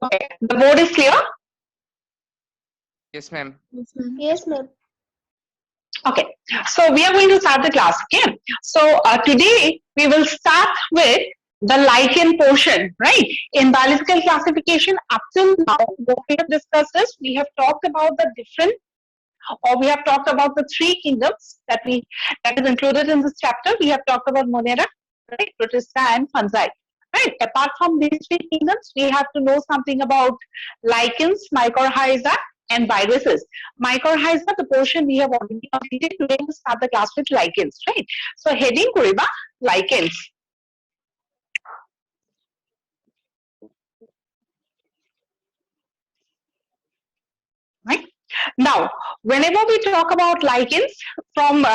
Okay, the board is clear? Yes, ma'am. Yes, ma'am. Okay, so we are going to start the class. Okay, so today we will start with the lichen portion, right? In biological classification, up till now, what we have discussed is we have talked about the different, or we have talked about the three kingdoms that is included in this chapter. We have talked about Monera, right, Protista, and fungi. Right. Apart from these three kingdoms, we have to know something about lichens, mycorrhiza, and viruses. Mycorrhiza, the portion we have already completed. Today we start the class with lichens. Right. So heading koriba lichens. Right. Now, whenever we talk about lichens, from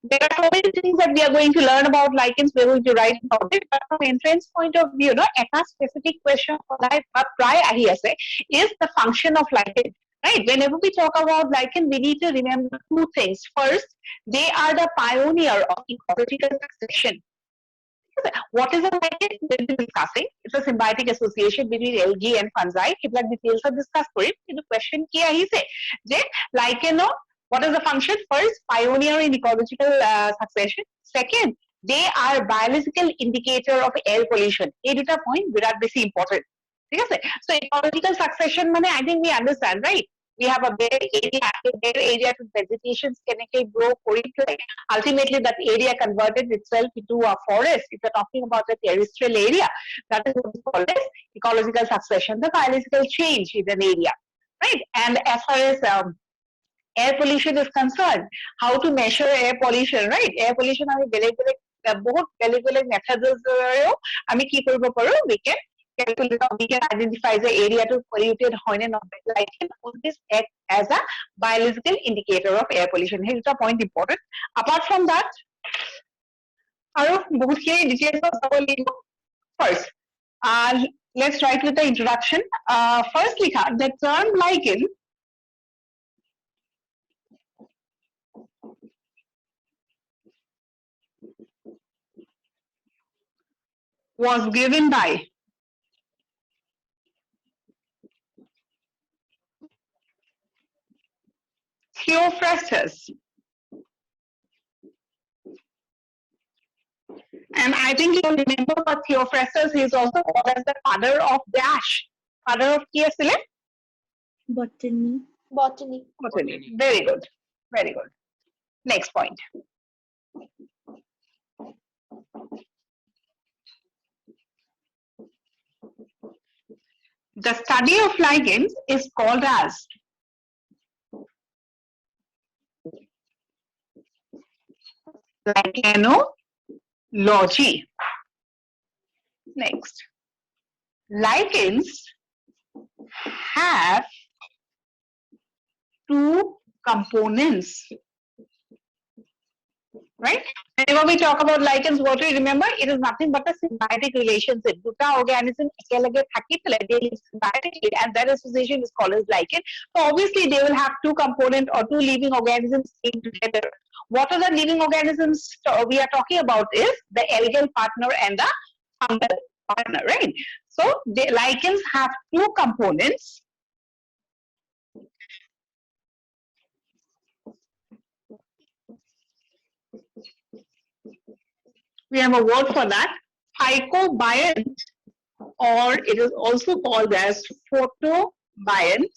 there are so many things that we are going to learn about lichens. We're going to write about it, but from entrance point of view, no, a specific question is the function of lichen. Right. Whenever we talk about lichen, we need to remember two things. First, they are the pioneer of ecological succession. What is a lichen? We'll be discussing. It's a symbiotic association between algae and fungi. Like details are discussed for it. The question here he say, lichen, what is the function? First, pioneer in ecological succession. Second, they are biological indicator of air pollution. A data point, virat basi important. So ecological succession, I think we understand, right? We have a bare area to vegetation can grow currently. Ultimately, that area converted itself into a forest. If you're talking about a terrestrial area, that is what is called as ecological succession, the biological change in an area, right? And as far as air pollution is concerned, how to measure air pollution, right? Air pollution, বহুত বেলেগ বেলেগ মেথডেৰেও আমি কি কৰিব পাৰো, we can identify the area to polluted হয় নে নহয়, like this act as a biological indicator of air pollution. Here is a point important. Apart from that, আৰু বহুতখিনি details চাব লাগিব. First, let's write with the introduction. First, লিখা the term lichen was given by Theophrastus. And I think you remember that Theophrastus is also called as the father of dash. Father of কি আছিলে? Botany. Botany. Very good. Very good. Next point. The study of lichens is called as lichenology. Next. Lichens have two components. Right? Whenever we talk about lichens, what do you remember? It is nothing but a symbiotic relationship. Duta organism ekelage thaki pele they live symbiotically, and that association is called as lichen. So obviously they will have two components or two living organisms staying together. What are the living organisms we are talking about is the algal partner and the fungal partner, right? So the lichens have two components. We have a word for that, phycobiont, or it is also called as photobiont.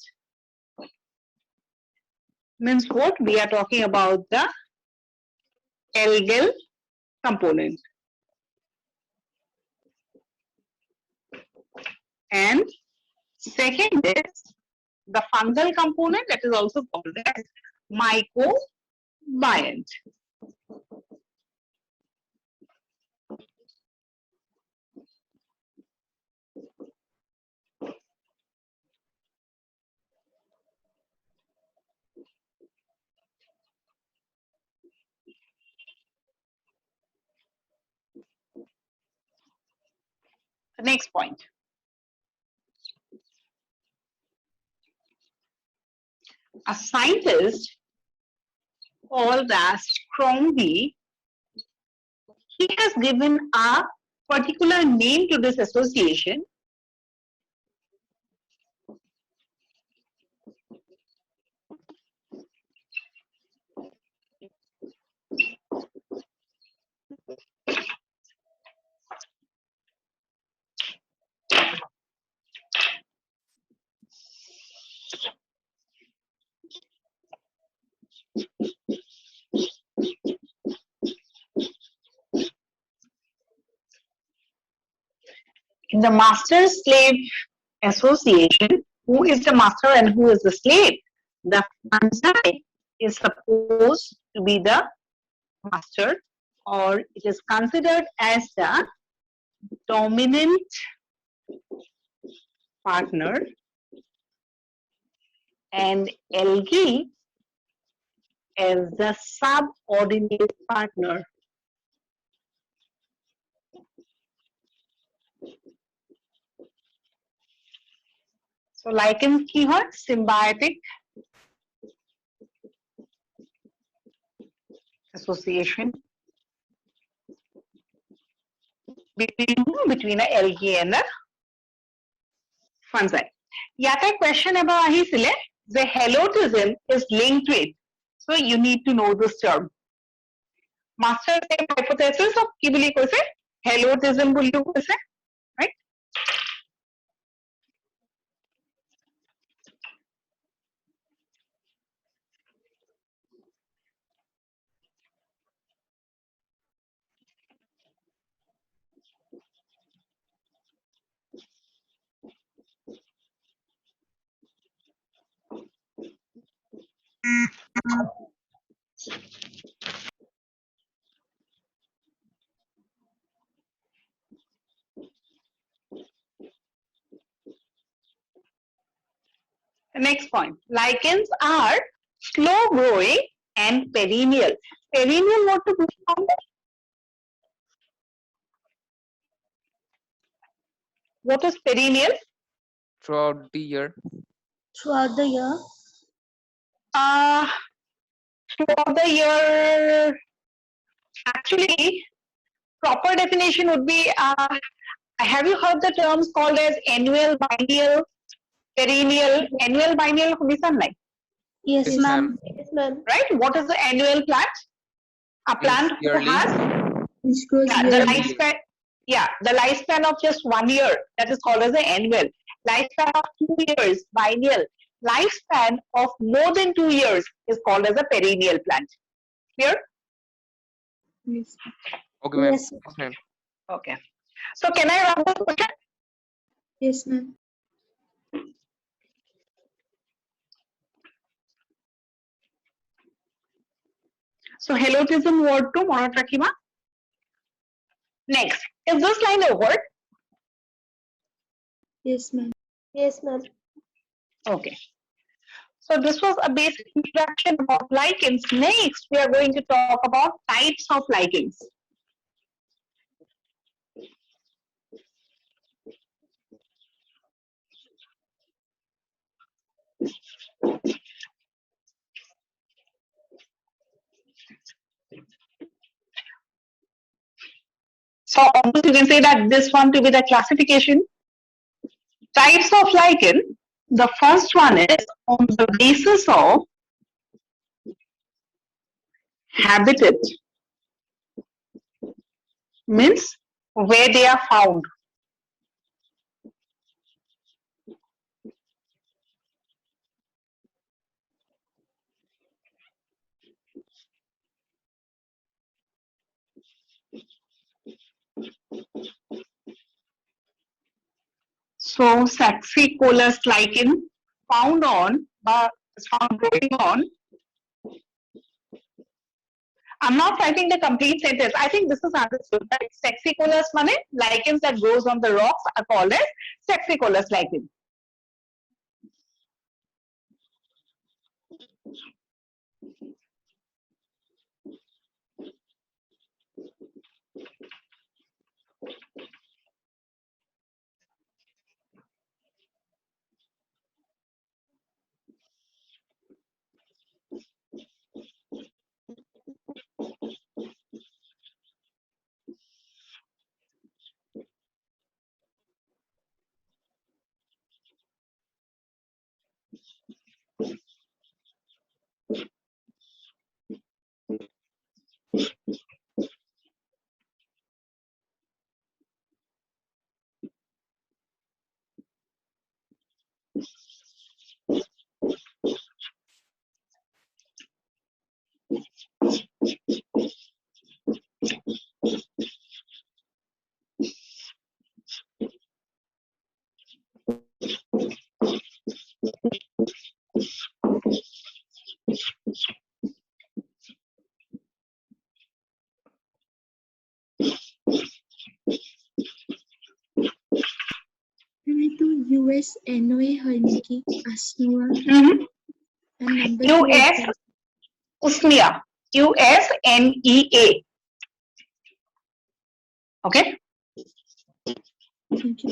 Means what? We are talking about the algal component. And second is the fungal component, that is also called as mycobiont. The next point. A scientist called as Crombie, he has given a particular name to this association, the master-slave association, who is the master and who is the slave? The fungi is supposed to be the master, or it is considered as the dominant partner, and algae as the subordinate partner. So lichens কি হয়? Symbiotic association between an algae and a fungi. ইয়াতে question এবাৰ আহিছিলে যে helotism is linked with. So you need to know this term. Master slave hypothesis of কি বুলি কৈছে? Helotism বুলিও কৈছে, right? The next point, lichens are slow growing and perennial. Perennial what to do? What is perennial? Throughout the year. Throughout the year. Throughout the year, actually, proper definition would be, have you heard the terms called as annual, biennial, perennial? Annual, biennial, Yes, Yes, ma'am. ma'am. Yes, ma'am. right? What is the annual plant? A plant who yearly. has Which grows the yearly. lifespan, the lifespan of just 1 year, that is called as the annual. Lifespan of 2 years, biennial. Lifespan of more than 2 years is called as a perennial plant. Clear? Yes. Okay, ma'am. Yes. Yes, ma'am. Okay. So can I run the question? Yes, ma'am. So helotism word to মনত ৰাখিবা. Next, is this line over? Yes, ma'am. Yes, ma'am. Okay. So this was a basic introduction about lichens. Next, we are going to talk about types of lichens. So you can say that this one to be the classification. Types of lichen. The first one is on the basis of habitat. Means where they are found. So Saxicolous lichen found on, found growing on. I'm not writing the complete sentence. I think this is understood. That Saxicolous money, lichens that grows on the rocks are called as Saxicolous lichen. USNOA হয় নাকি? Asnoa. And number 2 US Usnea. USNEA. Okay. Thank you.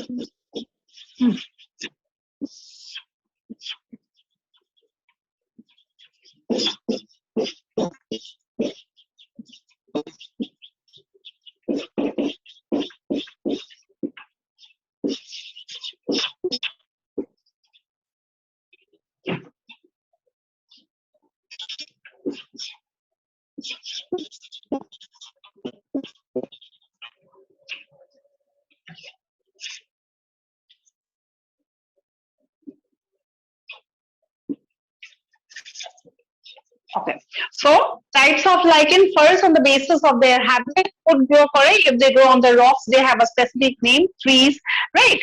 Okay. So types of lichen, first on the basis of their habitat, would grow correct. If they grow on the rocks, they have a specific name, trees, right?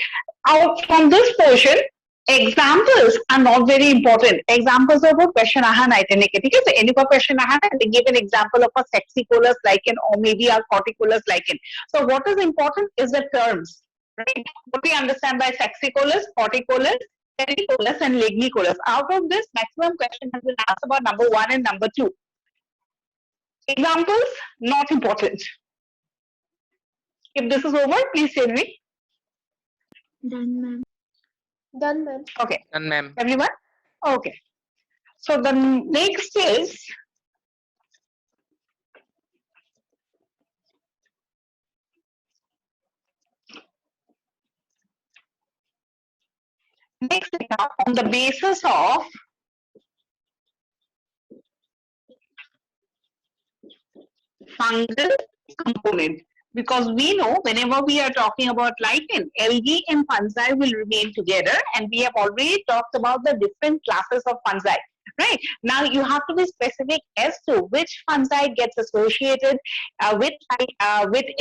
Out from this portion, examples are not very important. Examples of a question aha nahi the ठीक है? So any question aha nahi, they give an example of a sexicolous lichen or maybe a corticolous lichen. So what is important is the terms, right? What we understand by sexicolous, corticolous, Terricolous and lignicolous. Out of this, maximum question has been asked about number 1 and number 2. Examples, not important. If this is over, please tell me. Done, ma'am. Done, ma'am. Okay. Done, ma'am. Everyone? Okay. So the next is on the basis of fungal component, because we know whenever we are talking about lichen, algae and fungi will remain together, and we have already talked about the different classes of fungi. Right now, you have to be specific as to which fungi gets associated with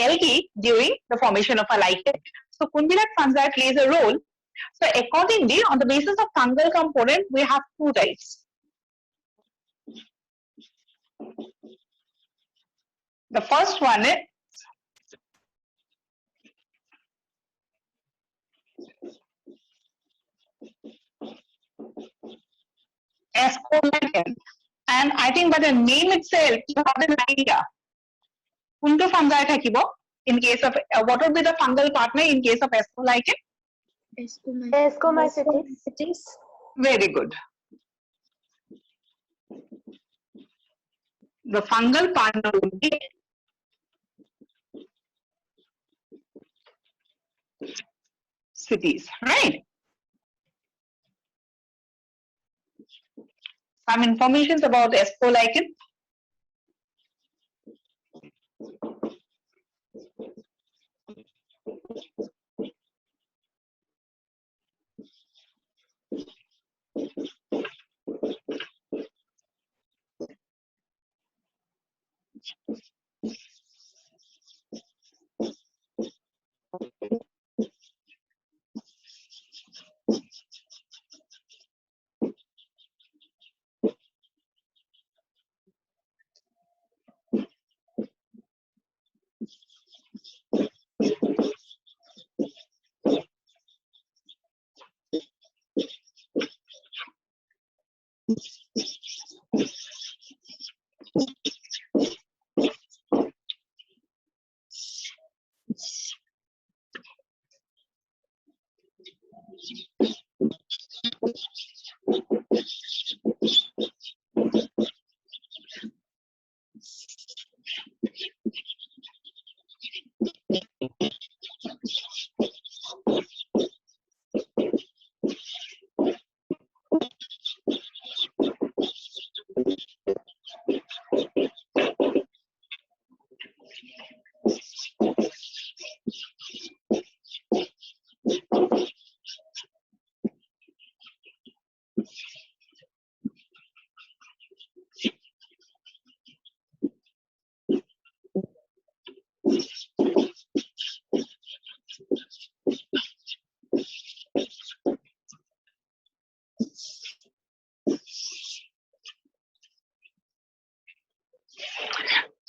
algae during the formation of a lichen. So, Kundilat fungi plays a role. So, accordingly, on the basis of fungal component, we have two types. The first one is ascolectin, and I think by the name itself, you have an idea. Kunto fungi thakibo in case of what would be the fungal partner in case of ascolectin? Ascomycetes. Very good. The fungal partner would be cities, right? Some information about ascolectin.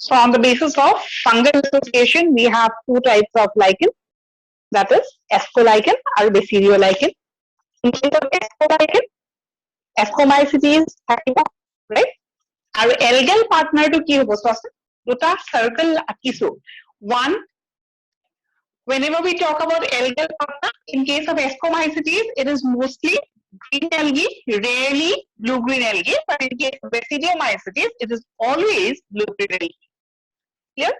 So on the basis of fungal association, we have two types of lichen, that is ascolectin or basidiolectin. In case of ascolichen, ascomycetes থাকিব, right? আৰু algal partner to কি হ'ব চোৱাচোন, দুটা circle আঁকিছো. One, whenever we talk about algal partner, in case of ascomycetes, it is mostly green algae, rarely blue-green algae, but in case of basidiomycetes, it is always blue-green algae. Clear?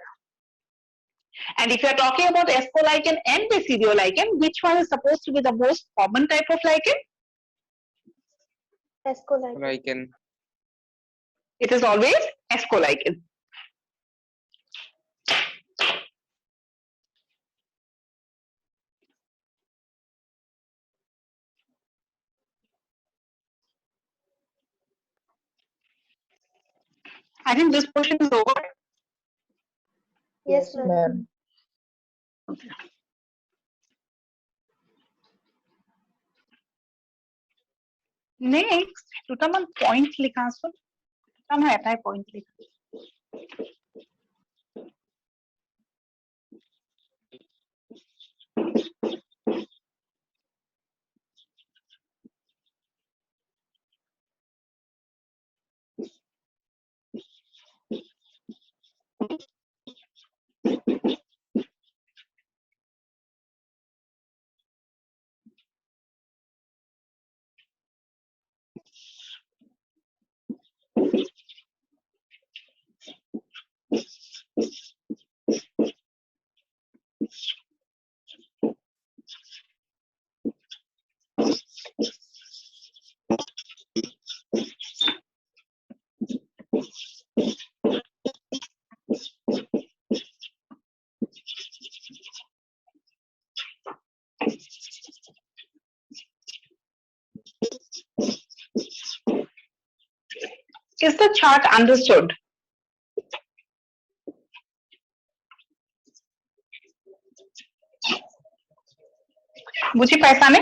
And if you are talking about ascolichen and basidiolichen, which one is supposed to be the most common type of lichen? Ascolichen. Lichen. It is always ascolichen. I think this portion is over. Yes, ma'am. Next, দুটামান point লিখা আছে. দুটা নহয় এটাই point লিখা. Is the chart understood? বুঝি পাইছানে?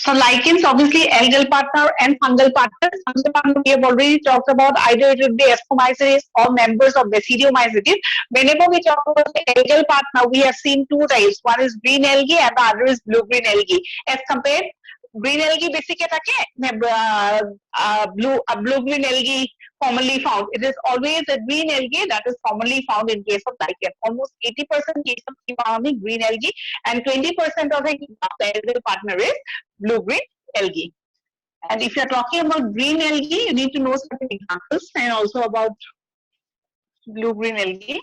So lichens, obviously algal partner and fungal partner. Fungal partner we have already talked about, either it would be ascomycetes or members of basidiomycetes. Whenever we talk about the algal partner, we have seen two types. One is green algae and the other is blue-green algae. As compared, green algae basically blue-green algae commonly found. It is always a green algae that is commonly found in case of lichen. Almost 80% case of green algae and 20% of the algal partner is blue-green algae. And if you're talking about green algae, you need to know certain examples and also about blue-green algae.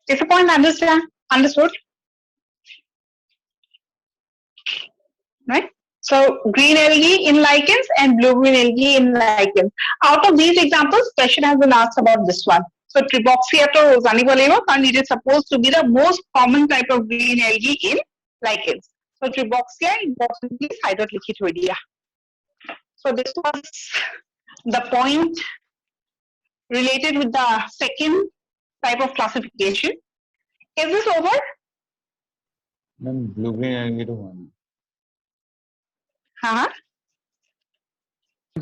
Is the point understood? Right? So green algae in lichens and blue-green algae in lichens. Out of these examples, question has been asked about this one. So Treboxia to জানিব লাগিব, and it is supposed to be the most common type of green algae in lichens. So Treboxia importantly side লিখি থৈ দিয়া. So this was the point related with the second type of classification. Is this over? Ma'am, blue-green algae to one. Uh-huh.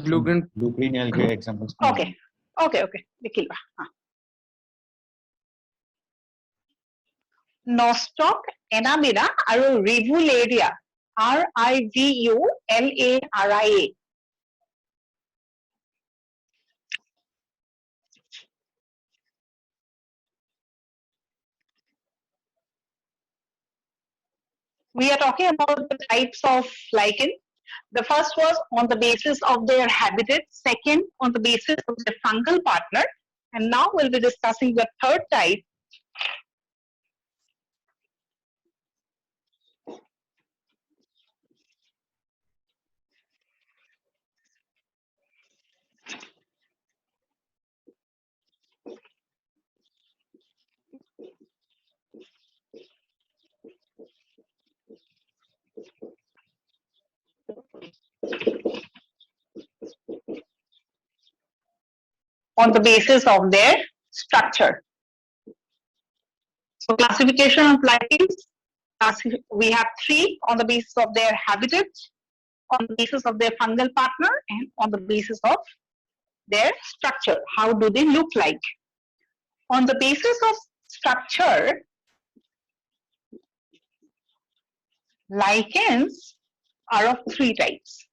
Blue-green. Blue-green algae examples. Okay. Okay. Nikhil. Nostoc, Enamida, and Rivularia. Rivularia. We are talking about the types of lichen. The first was on the basis of their habitat, second on the basis of their fungal partner, and now we'll be discussing the third type. On the basis of their structure. So classification of lichens, we have three on the basis of their habitat, on the basis of their fungal partner, and on the basis of their structure. How do they look like? On the basis of structure, lichens are of three types.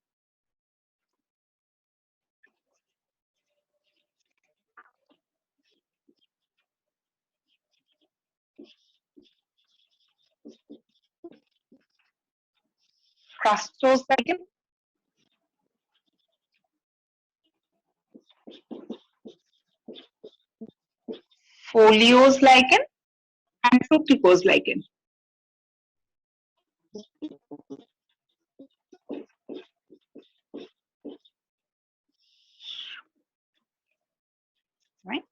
Crustose lichen, foliose lichen, and fructicose lichen. Right?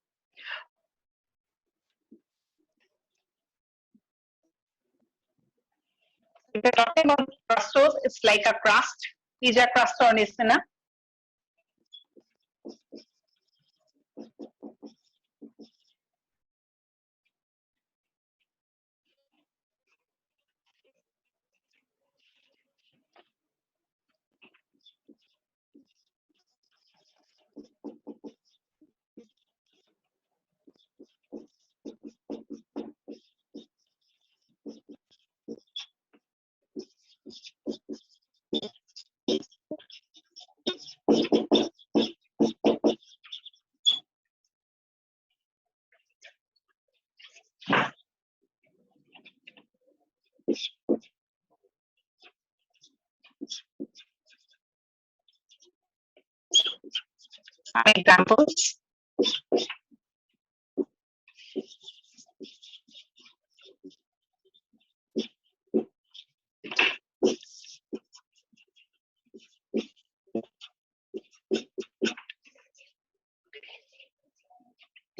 If you're talking about crustose, it's like a crust. Ija crustornicina. Some examples.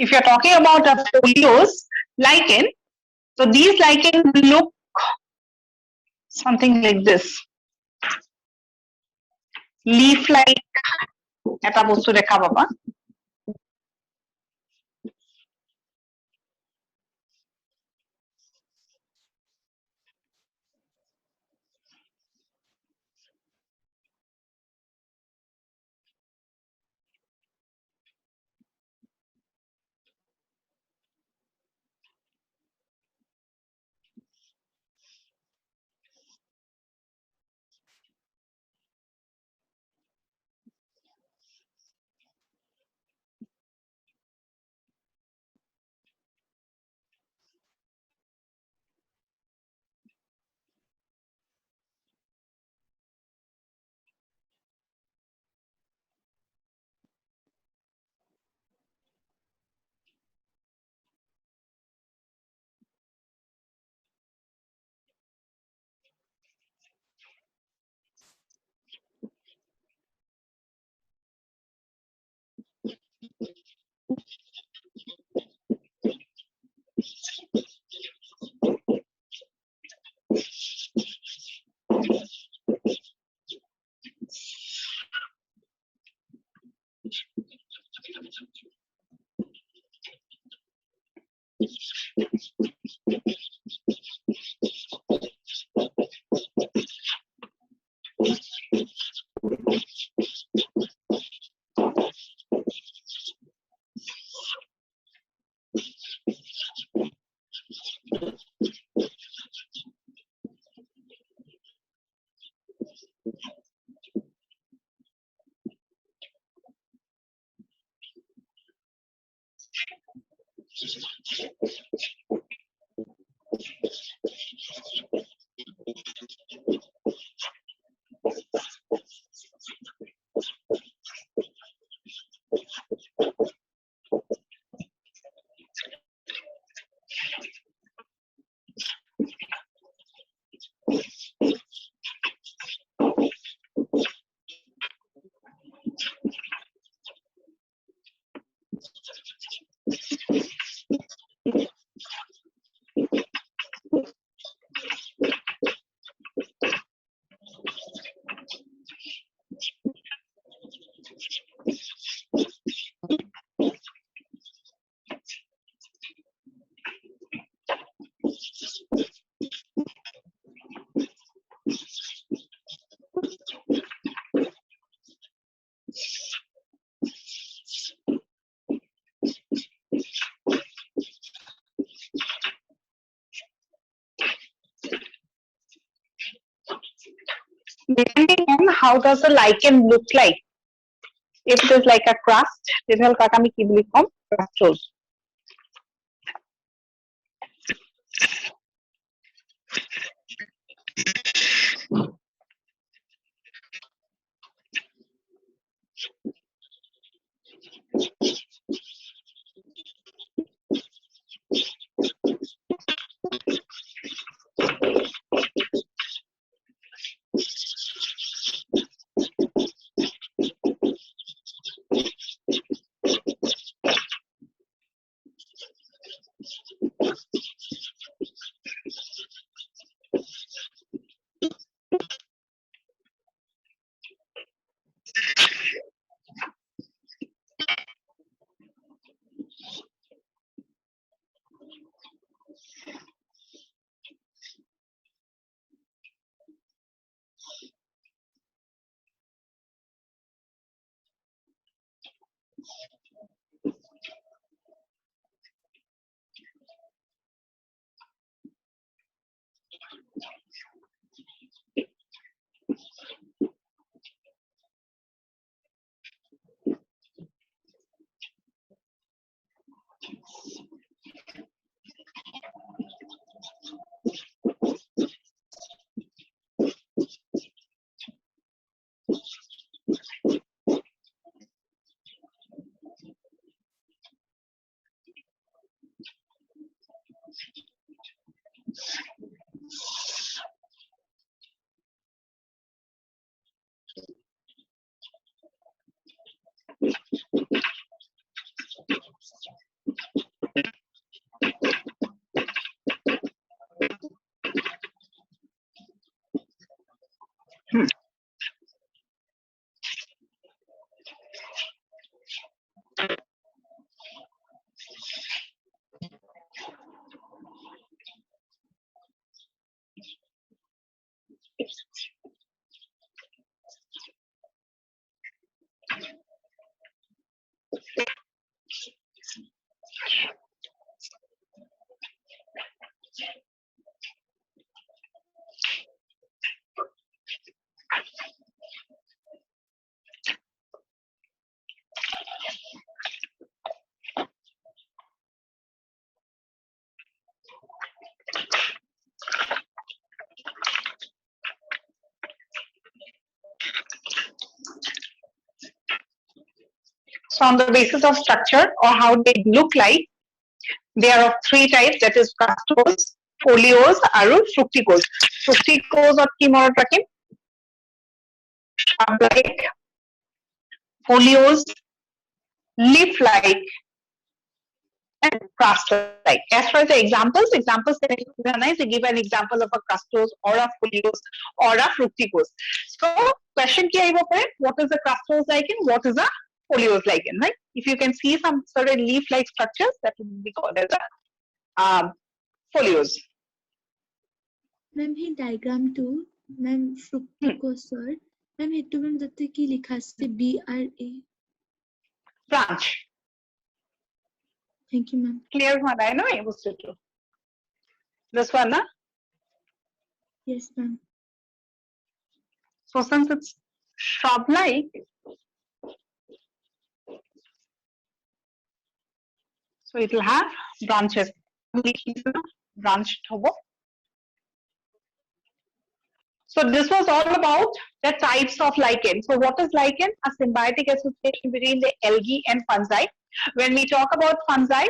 If you're talking about a foliose lichen, so these lichens look something like this. Leaf-like এটা বস্তু দেখা পাবা। Depending on how does the lichen look like. If it is like a crust, তেতিয়াহ'লে তাক আমি কি বুলি ক'ম? Crustose. So on the basis of structure or how they look like, they are of three types, that is crustose, foliose, and fructicose. Fructicose or কি মনত রাখেন? Like foliose, leaf-like, and crust-like. As far as the examples can recognize, they give an example of a crustose or a foliose or a fructicose. So question কি আহিব পাৰে? What is the crustose lichen? What is a foliose lichen? Right? If you can see some sort of leaf-like structures, that would be called as a folios. Ma'am, he diagram too. Ma'am, fructicosor. Ma'am, hetu ma'am jatte ki likha ase BRA. Branch. Thank you, ma'am. Clear হোৱা নাই ন এই বস্তুটো? This one, na? Yes, ma'am. So since it's shrub-like, so it will have branches. Branched hobo. So this was all about the types of lichen. So what is lichen? A symbiotic association between the algae and fungi. When we talk about fungi,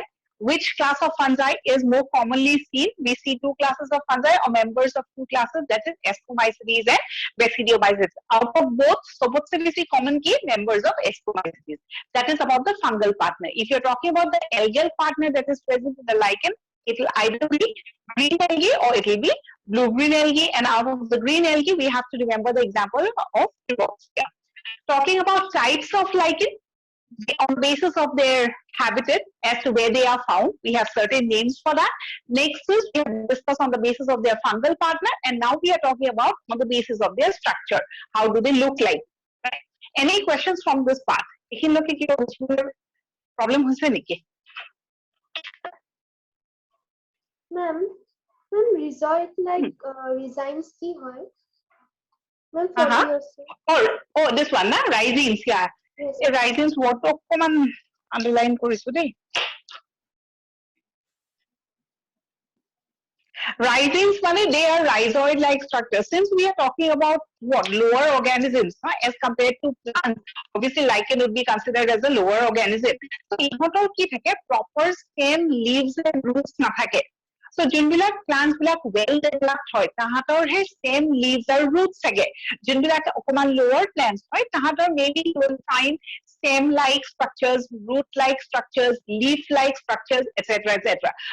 which class of fungi is more commonly seen? We see two classes of fungi or members of two classes, that is Ascomycetes and Basidiomycetes. Out of both, so what's the common key? Members of Ascomycetes. That is about the fungal partner. If you're talking about the algal partner that is present in the lichen, it will either be green algae or it will be blue-green algae, and out of the green algae, we have to remember the example of Pyroxia. Talking about types of lichen, on the basis of their habitat as to where they are found, we have certain names for that. Next is we have discussed on the basis of their fungal partner, and now we are talking about on the basis of their structure. How do they look like? Right? Any questions from this part? Problem হৈছে নেকি? Ma'am, resort like resigns ki hoy? Ma'am, Oh, this one, na? Rhizines, yeah. Yes. Rhizines word to অকমান underline কৰিছো দেই. Rhizines money, they are rhizoid-like structures. Since we are talking about what lower organisms as compared to plants, obviously lichen would be considered as a lower organism. So ইহঁতৰ কি থাকে proper stem, leaves and roots নাথাকে. So যোনবিলাক plants বিলাক well developed হয় তাহাঁতৰ হে stem, leaves আৰু roots থাকে. যোনবিলাক অকমান lower plants হয় তাহাঁতৰ maybe you will find stem-like structures, root-like structures, leaf-like structures, etc., etc.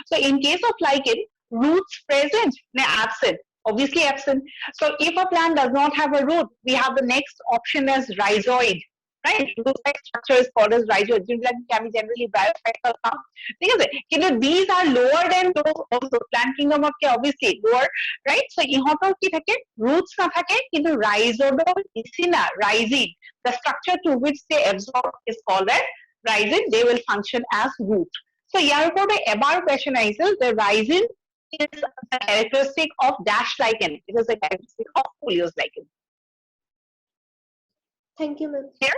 So in case of lichen, roots present, absent, obviously absent. So if a plant does not have a root, we have the next option as rhizoid, right? Root-like structure is called as rhizoid. Can be generally biofactor. These are lower than those also. Plant kingdom of obviously lower, right? So ihotor ki thake roots na thake, kintu rhizodal isina, rhizid. The structure to which they absorb is called as rhizid. They will function as root. So yar upor ebar question aisel, the rhizid is a characteristic of dash lichen. It is a characteristic of foliose lichen. Thank you, ma'am. Clear?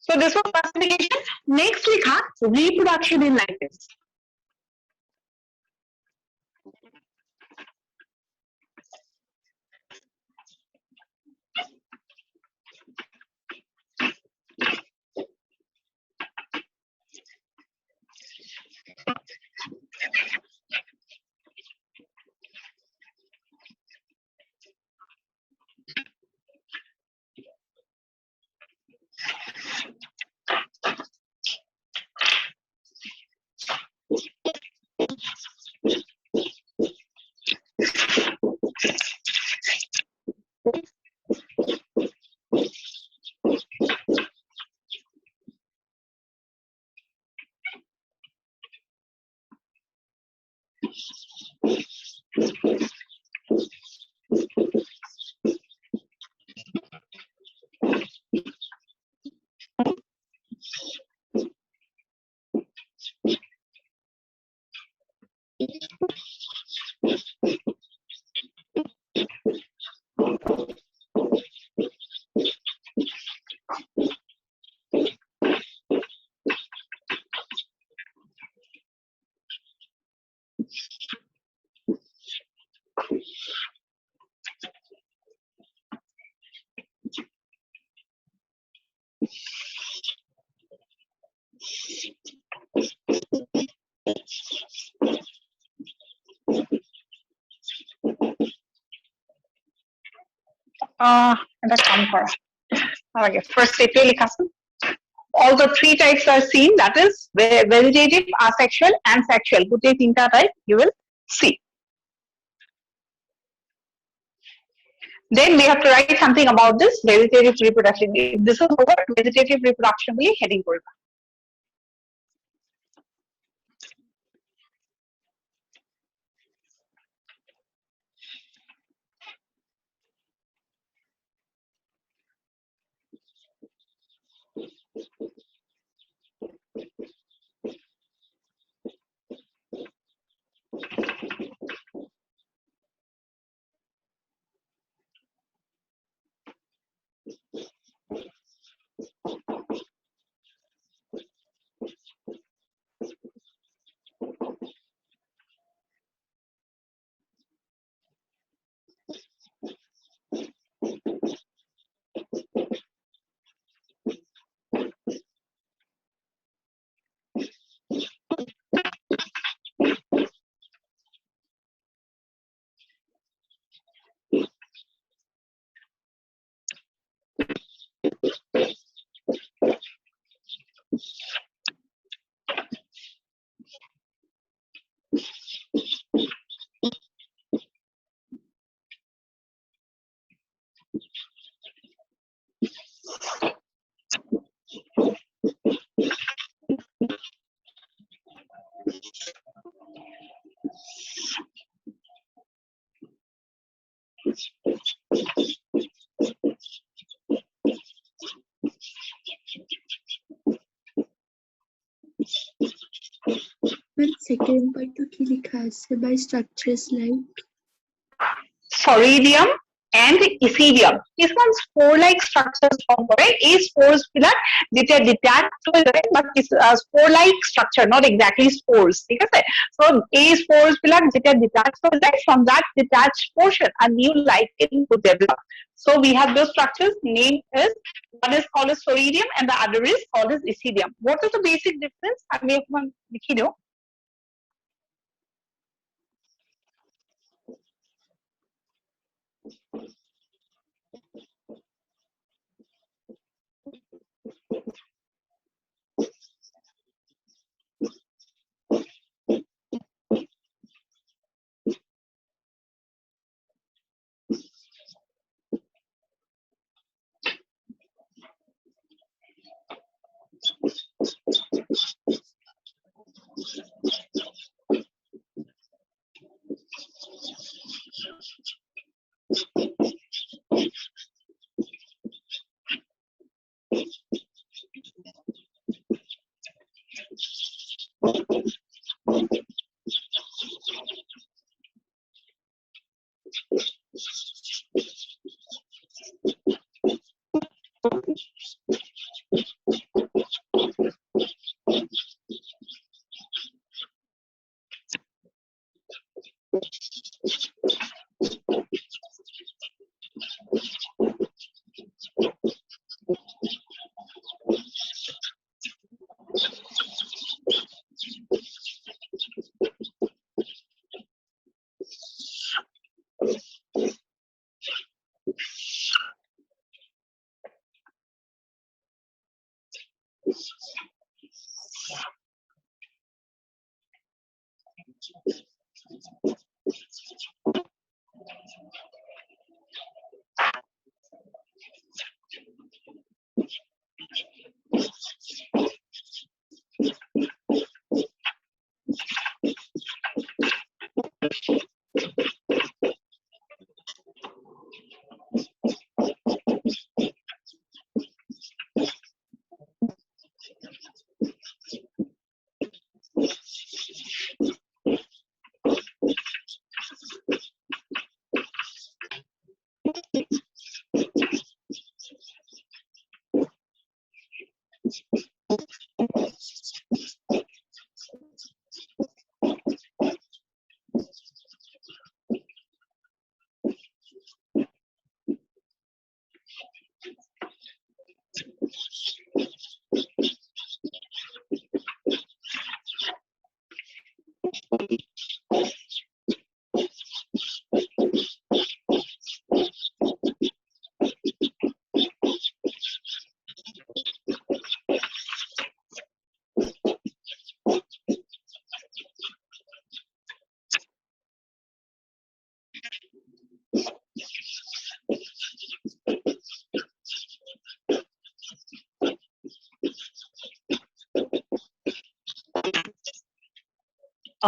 So this was classification. Next we have reproduction in lichens. এটা কাম কৰা okay first এইটোৱে লিখাচোন all the three types are seen, that is vegetative, asexual and sexual. গোটেই তিনটা type you will see. Then we have to write something about this vegetative reproduction. This is over vegetative reproduction bully heading কৰিবা. Ma'am, second part to ki likha ase by structures like Soridium and Isidium. This one's spore-like structures form করে এই spores বিলাক যেটা detached হয়ে যায় but spore-like structure, not exactly spores, ঠিক আছে? So এই spores বিলাক যেটা detached হয়ে যায়, from that detached portion a new lichen would develop. So we have those structures. Name is, one is called as Soridium and the other is called as Isidium. What is the basic difference? আমি একবার লিখি দিও.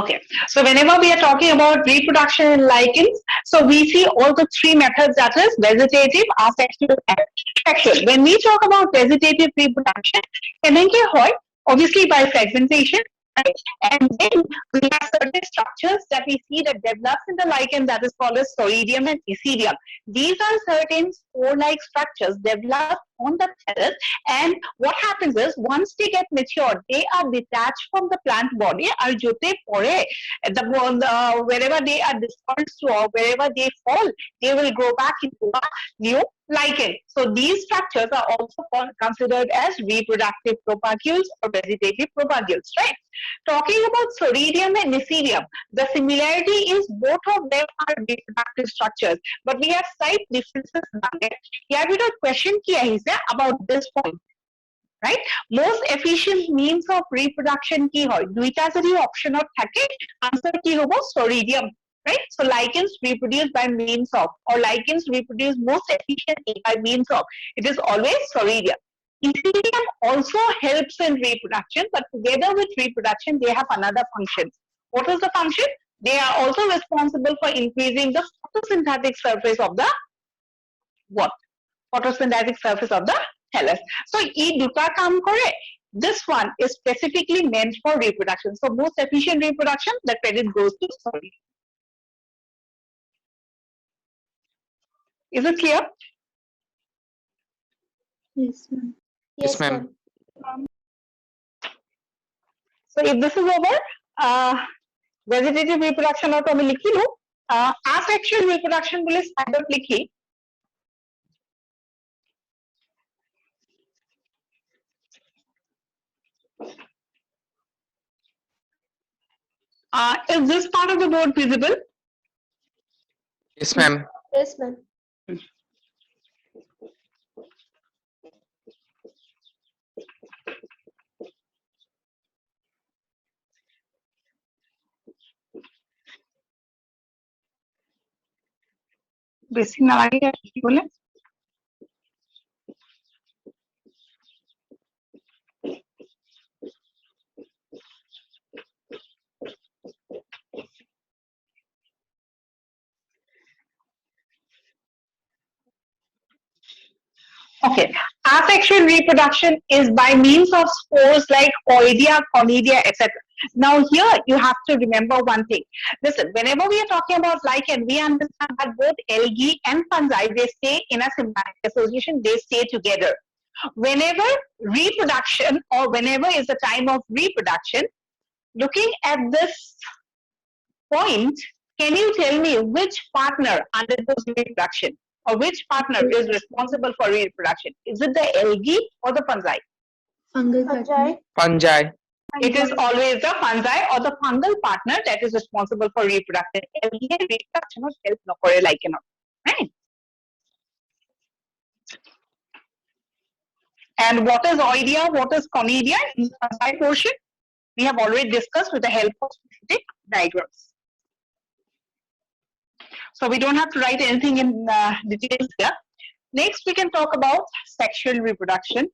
Okay, so whenever we are talking about reproduction in lichens, so we see all the three methods, that is vegetative, asexual, and sexual. When we talk about vegetative reproduction, কেনেকে হয়? Obviously by fragmentation, right? And then we have certain structures that we see that develops in the lichen, that is called as Soridium and Isidium. These are certain spore-like structures developed on the thallus, and what happens is once they get matured, they are detached from the plant body. Ar jote pore, wherever they are dispersed to or wherever they fall, they will grow back into a new lichen. So these structures are also considered as reproductive propagules or vegetative propagules, right? Talking about Soridium and Isidium, the similarity is both of them are reproductive structures, but we have slight differences. Here we have a question about this point, right? Most efficient means of reproduction ki hoy duita jodi option thake, answer ki hobo Soridium, right? So lichens reproduce by means of, or lichens reproduce most efficiently by means of, it is always Soridium. Isidium also helps in reproduction, but together with reproduction they have another function. What is the function? They are also responsible for increasing the photosynthetic surface of the what? Photosynthetic surface of the thallus. So এই দুটা কাম করে, This one is specifically meant for reproduction. So most efficient reproduction, the credit goes to sorry. Is it clear? Yes, ma'am. Yes, Yes, ma'am. ma'am. So if this is over, vegetative reproduction or तो मैं लिखी लूँ, asexual reproduction बोले side up लिखी. Is this part of the board visible? Yes, ma'am. Yes, ma'am. Basic ना लगेगा किसी बोले. Okay, asexual reproduction is by means of spores like oidia, conidia, etc. Now here you have to remember one thing. Listen, whenever we are talking about lichen, we understand that both algae and fungi, they stay in a symbiotic association, they stay together. Whenever reproduction or whenever is the time of reproduction, looking at this point, can you tell me which partner undergoes reproduction or which partner is responsible for reproduction? Is it the algae or the fungi? Fungal Fungi. partner. Fungi. It is always the fungi or the fungal partner that is responsible for reproduction. Algae reproduction or help no करे like not. Right? And what is oidia? What is conidia in the fungi portion? We have already discussed with the help of specific diagrams. So we don't have to write anything in details here. Next, we can talk about sexual reproduction.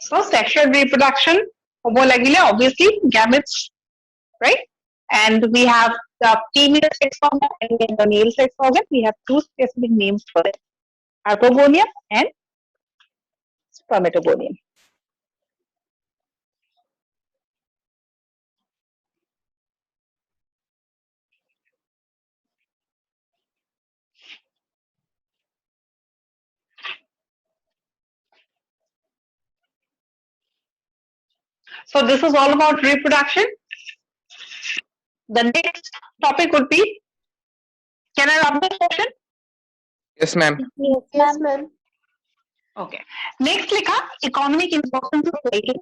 So sexual reproduction, obviously gametes, right? And we have the female sex organ and then the male sex organ. We have two specific names for it: hypogonium and spermatogonium. So this is all about reproduction. The next topic would be, can I rub this portion? Yes, ma'am. Yes, ma'am. Okay. Next, लिखा economic importance of liking.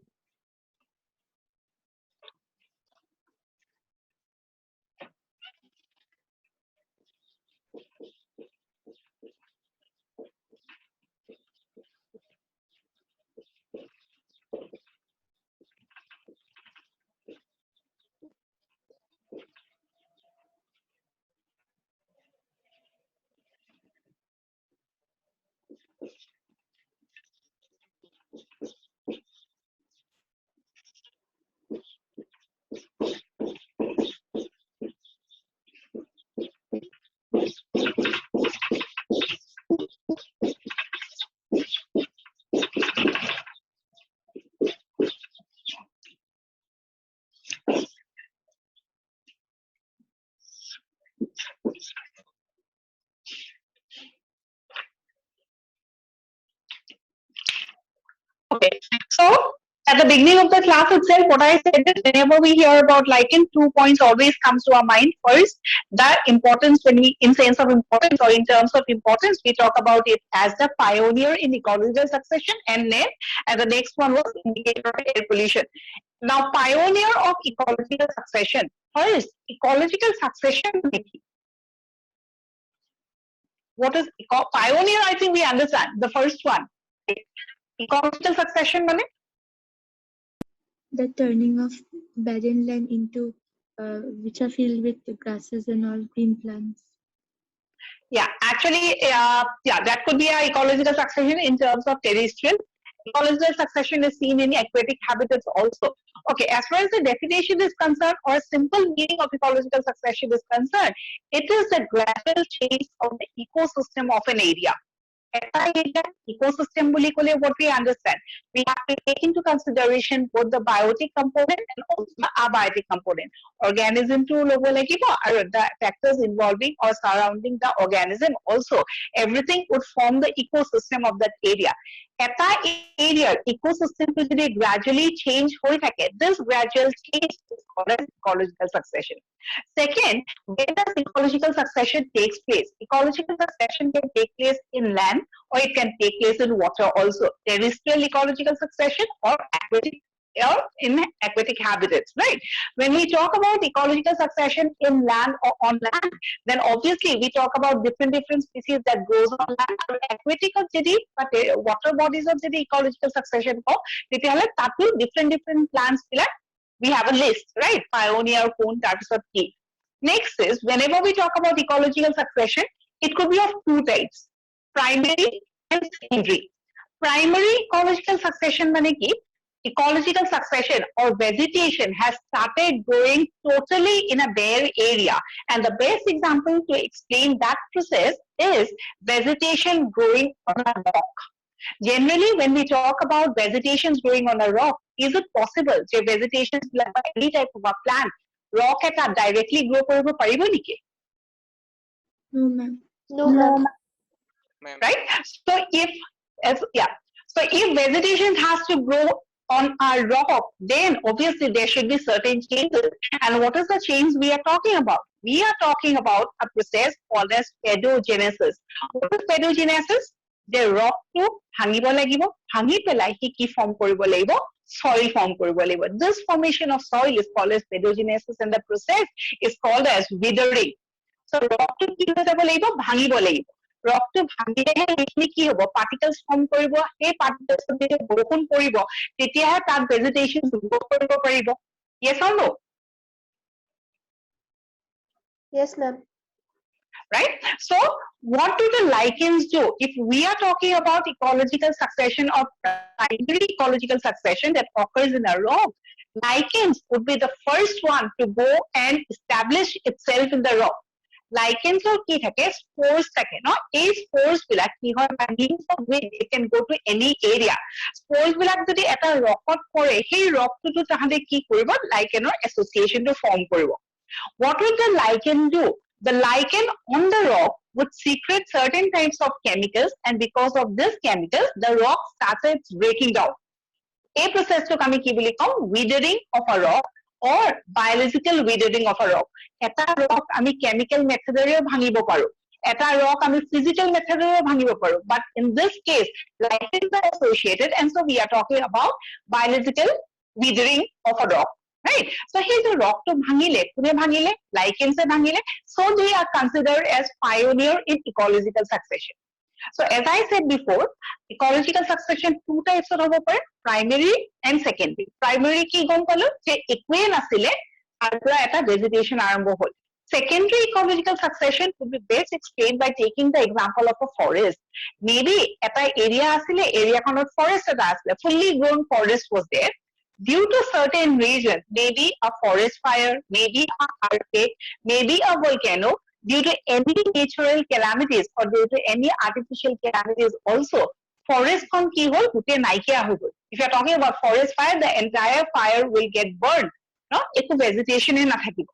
Okay, so at the beginning of the class itself, what I said is whenever we hear about lichen, 2 points always comes to our mind. First, the importance when we, in sense of importance or in terms of importance, we talk about it as the pioneer in ecological succession, and then, and the next one was indicator of air pollution. Now, pioneer of ecological succession. First, ecological succession. What is pioneer? I think we understand the first one. Ecological succession, money. The turning of barren land into which are filled with grasses and all green plants. Yeah, actually, yeah, that could be a ecological succession in terms of terrestrial. Ecological succession is seen in aquatic habitats also. Okay, as far as the definition is concerned, or a simple meaning of ecological succession is concerned, it is the gradual change of the ecosystem of an area. Ecosystem বুলি ক'লে what we understand, we have to take into consideration both the biotic component and also the abiotic component. Organism to ল'ব লাগিব আৰু the factors involving or surrounding the organism also. Everything would form the ecosystem of that area. এটা area ecosystem to যদি gradually change হৈ থাকে, this gradual change is called as ecological succession. Second, when does ecological succession takes place? Ecological succession can take place in land or it can take place in water also. Terrestrial ecological succession or aquatic or in aquatic habitats, right? When we talk about ecological succession in land or on land, then obviously we talk about different species that grows on land. Aquatic of but water bodies of the ecological succession different plants we have a list, right? Pioneer, cone, types of key. Next is, whenever we talk about ecological succession, it could be of two types, primary and secondary. Primary ecological succession means ki, ecological succession or vegetation has started growing totally in a bare area. And the best example to explain that process is vegetation growing on a rock. Generally, when we talk about vegetation growing on a rock, is it possible that vegetation like any type of a plant, rock eta directly grow koribo paribo niki? No, ma'am. No, ma'am. Right? So if vegetation has to grow on a rock, then obviously there should be certain changes. And what is the change we are talking about? We are talking about a process called as pedogenesis. What is pedogenesis? The rock to bhangibo lagibo, bhangi pelai ki form koribo lagibo, soil form koribo lagibo. This formation of soil is called as pedogenesis, and the process is called as withering. So rock to ki hoye jabo lagibo, bhangibo lagibo. Rock to bhangilehe ekhini ki hobo, particles form koribo, ei particles jodi borokhun poribo, tetiahe tar vegetation grow koribo paribo. Yes or no? Yes, ma'am. Right? So what do the lichens do? If we are talking about ecological succession or primary ecological succession that occurs in a rock, lichens would be the first one to go and establish itself in the rock. Lichens or ki thake spores thake no, ei spores bilak ki hoy by means of which it can go to any area. Spores bilak jodi eta rockot pore, hei rock to tahande ki koribo, lichen or association to form koribo. What would the lichen do? The lichen on the rock would secrete certain types of chemicals, and because of this chemicals, the rock started breaking down. A process to kami ki boli kau withering of a rock or biological withering of a rock. Eta rock ami chemical method ere bhangibo paru. Eta rock ami physical method ere bhangibo paru. But in this case, lichens are associated, and so we are talking about biological withering of a rock. Right? So here's a rock to bhangile, kune bhangile, lichens se bhangile. So they are considered as pioneer in ecological succession. So as I said before, ecological succession two types of hobo pare, primary and secondary. Primary ki gom palo je ekue nasile arpora eta vegetation arambho hol. Secondary ecological succession could be best explained by taking the example of a forest. Maybe eta area asile, area konot forest eta asile, fully grown forest was there. Due to certain reasons, maybe a forest fire, maybe a earthquake, maybe a volcano, due to any natural calamities or due to any artificial calamities also, forest kon ki hol gute naikia hoy gol. If you are talking about forest fire, the entire fire will get burned. No, eku vegetation e nathakibo.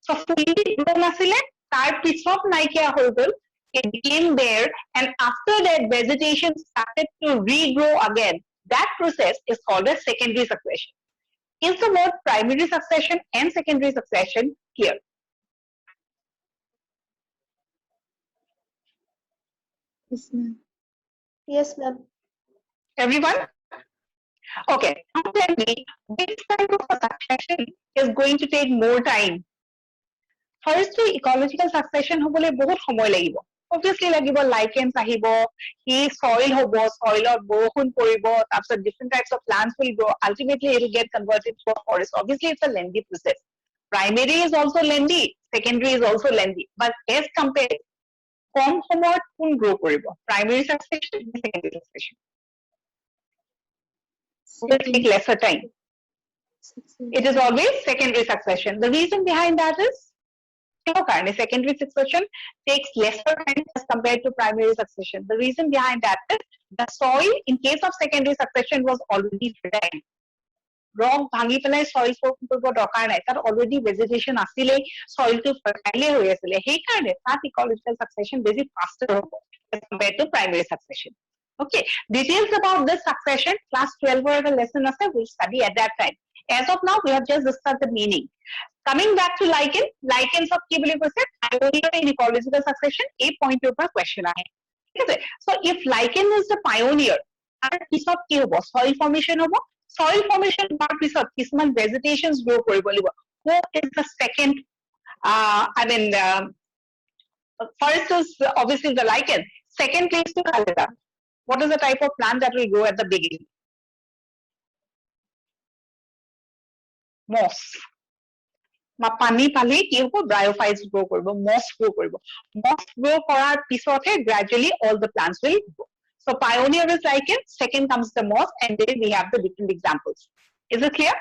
So fully grown asile, tar pisot naikia hoy gol. It became bare, and after that vegetation started to regrow again. that process is called a secondary succession. Is the word primary succession and secondary succession clear? Yes, ma'am. Yes, ma'am. Everyone? Okay, now tell me, which type of a succession is going to take more time? First, ecological succession হ'বলৈ বহুত সময় লাগিব। Obviously লাগিব lichens আহিব, C soil হ'ব, soilত বৰষুণ পৰিব, তাৰপিছত different types of plants will grow. Ultimately, it will get converted to a forest. Obviously, it's a lengthy process. Primary is also lengthy, secondary is also lengthy. But as compared, কম সময়ত কোন grow কৰিব? Primary succession, secondary succession. Will take lesser time. It is always secondary succession. The reason behind that is secondary succession takes lesser time as compared to primary succession. The reason behind that is the soil in case of secondary succession was already fertile. Rock bhangi pelai soil কৰিব দৰকাৰ নাই, তাত already vegetation আছিলে, soil to fertile হৈ আছিলে, সেইকাৰণে তাত ecological succession বেছি faster হ'ব as compared to primary succession. Okay, details about this succession class 12 or the lesson আছে, we'll study at that time. As of now, we have just discussed the meaning. Coming back to lichen, lichens of কি বুলি কৈছে, pioneer in ecological succession, এই পইণ্টৰ পৰা question আহে। ঠিক আছে, so if lichen is the pioneer, তাৰ পিছত কি হ'ব? Soil formation হ'ব, soil formation হোৱাৰ পিছত কিছুমান vegetations grow কৰিব লাগিব। What is the second, first is obviously the lichen, second place to Kalida. What is the type of plant that will grow at the beginning? Moss. পানী পালি কি হ'ব? Bryophytes grow কৰিব, moss grow কৰিব। Moss grow কৰাৰ পিছতহে gradually all the plants will grow. So pioneer is lichen, second comes the moss, and then we have the different examples. Is it clear?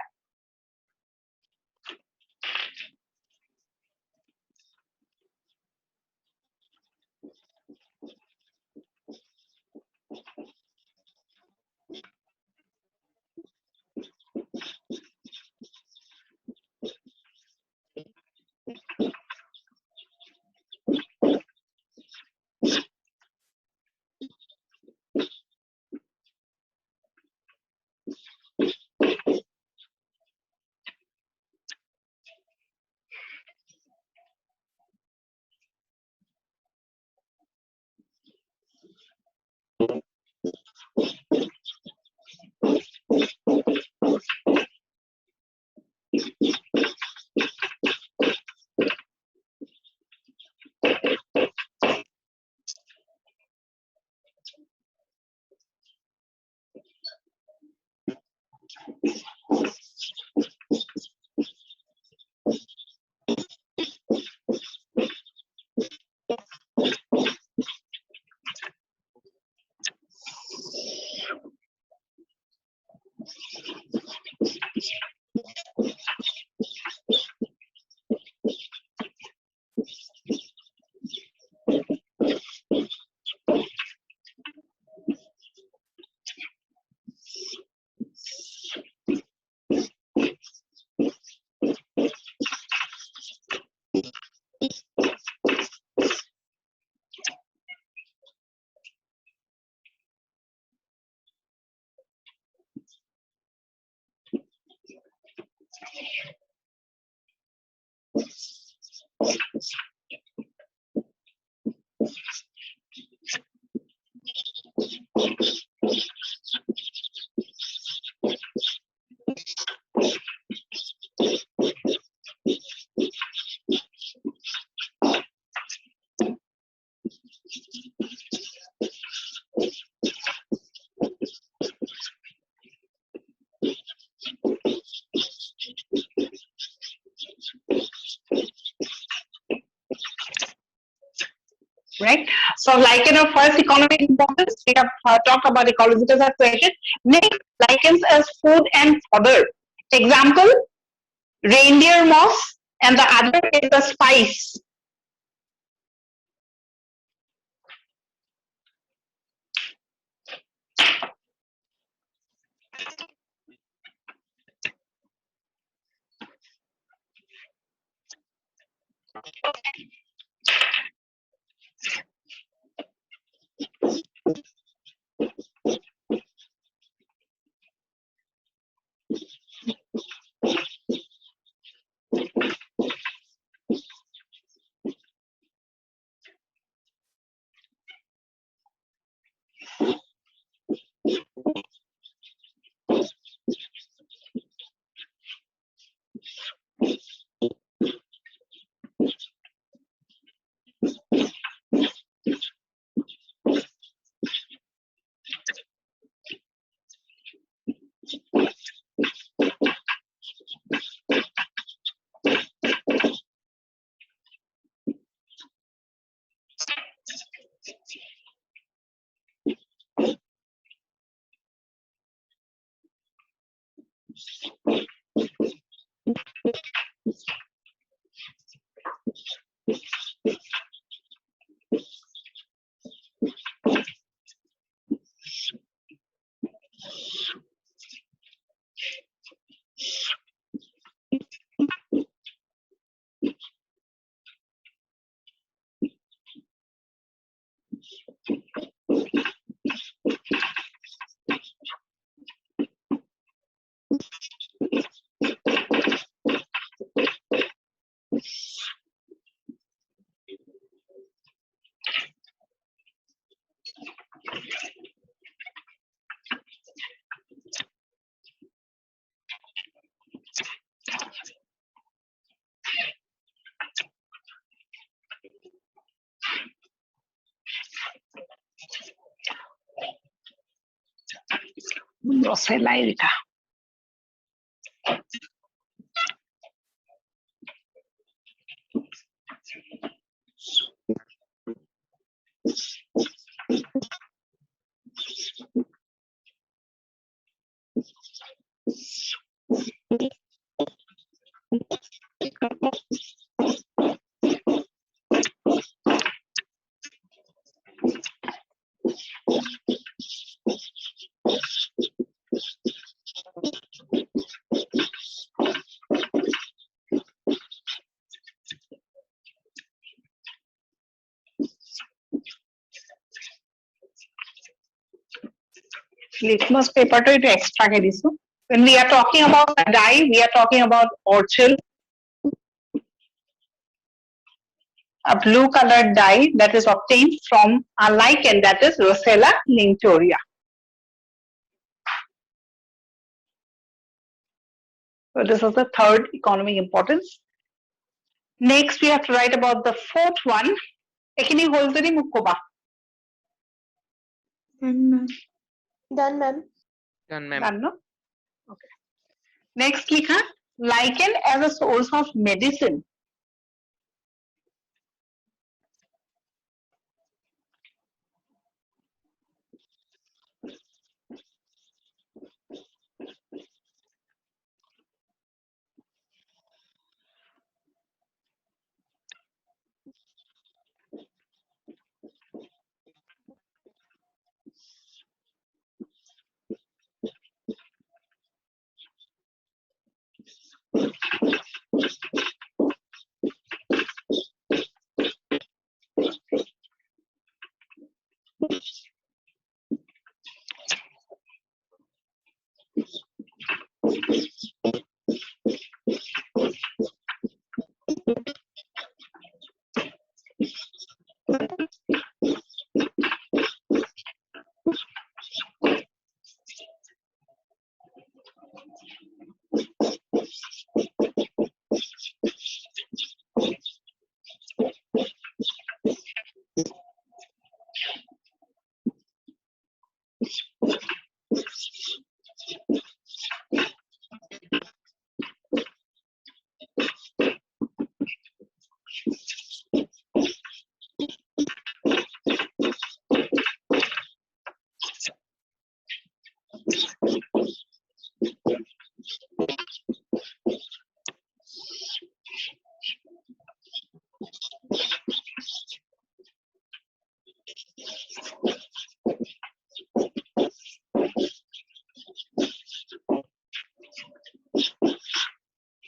Right? So lichen of first economic importance, we have talked about ecological succession. Next, lichens as food and fodder. Example, reindeer moss, and the other is the spice. Rosella Erica. Litmus paper to it extra ke disu. When we are talking about dye, we are talking about orchil, a blue colored dye that is obtained from a lichen, that is Rosella linctoria. So this is the third economic importance. Next, we have to write about the fourth one. Ekini hol jodi muk koba. And ma'am. Done, ma'am. Done, ma'am. Done, no? Okay. Next, likha lichen as a source of medicine.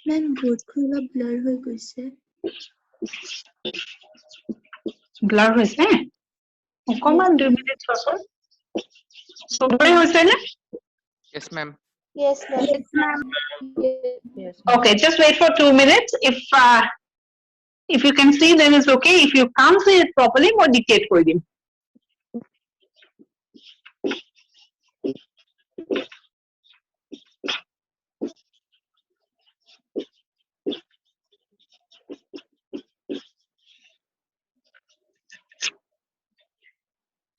Ma'am, boardখন অলপ blur হৈ গৈছে। Blur হৈছে? অকমান 2 minutes পাছত। চবৰে হৈছে নে? Yes, ma'am. Yes, ma'am. Yes. Okay, just wait for 2 minutes. If you can see, then it's okay. If you can't see it properly, মই dictate কৰি দিম।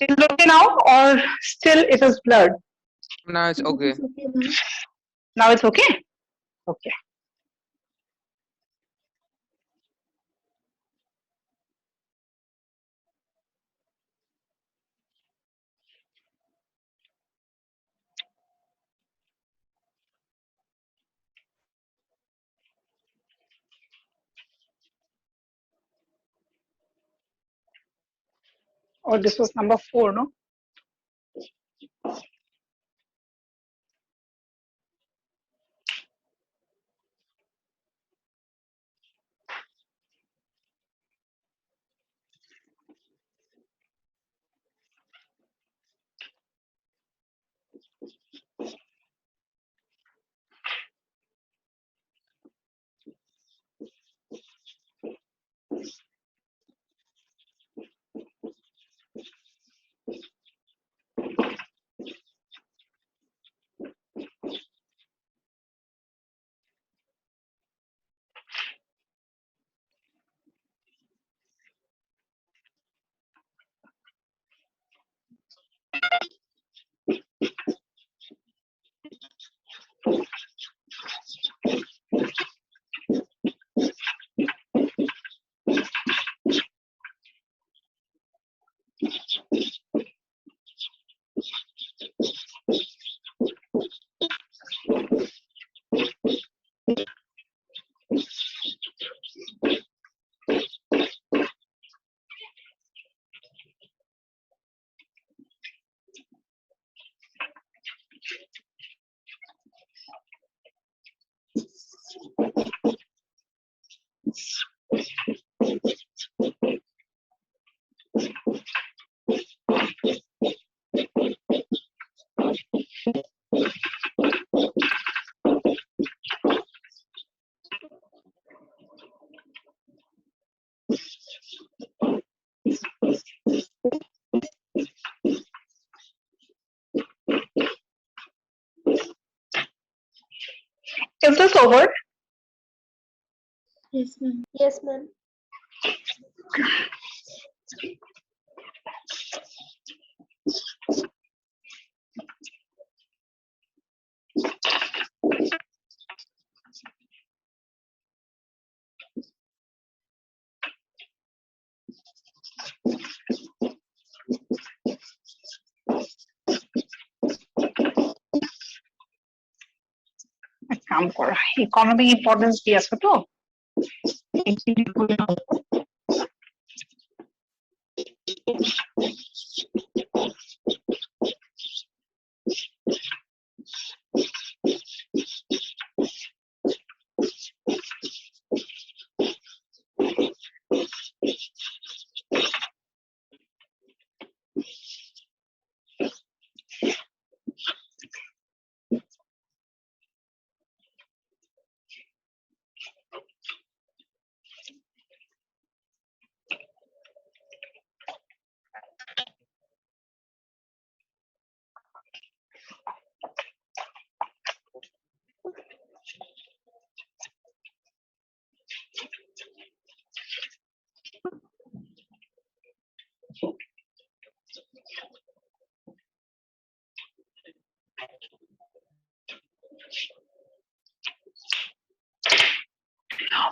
Is it okay now or still it is blurred? Now it's okay. It's okay now. Now it's okay? Okay. Oh, this was number 4, no? Is this over? Yes, ma'am. Yes, ma'am. এক কাম করা, economic importance দি আছে তো।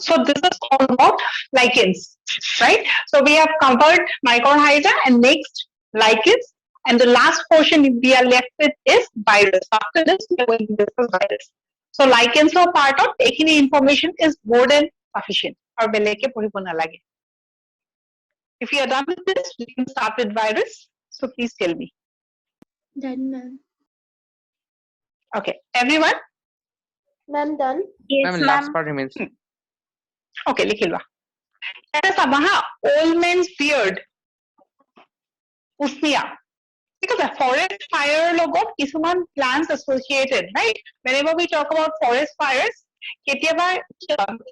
So this is all about lichens, right? So we have covered mycorrhiza and next lichens, and the last portion we are left with is virus. After this, we are going to discuss virus. So lichens are part of taking information is more than sufficient. Or beleke poribo nalage. If you are done with this, we can start with virus. So please tell me. Done, ma'am. Okay, everyone. Ma'am, done. Ma'am, last part remains. Okay, likhilwa. Let us have old man's beard. Usnia. Because the forest fire logot kisuman plants associated, right? Whenever we talk about forest fires, কেতিয়াবা,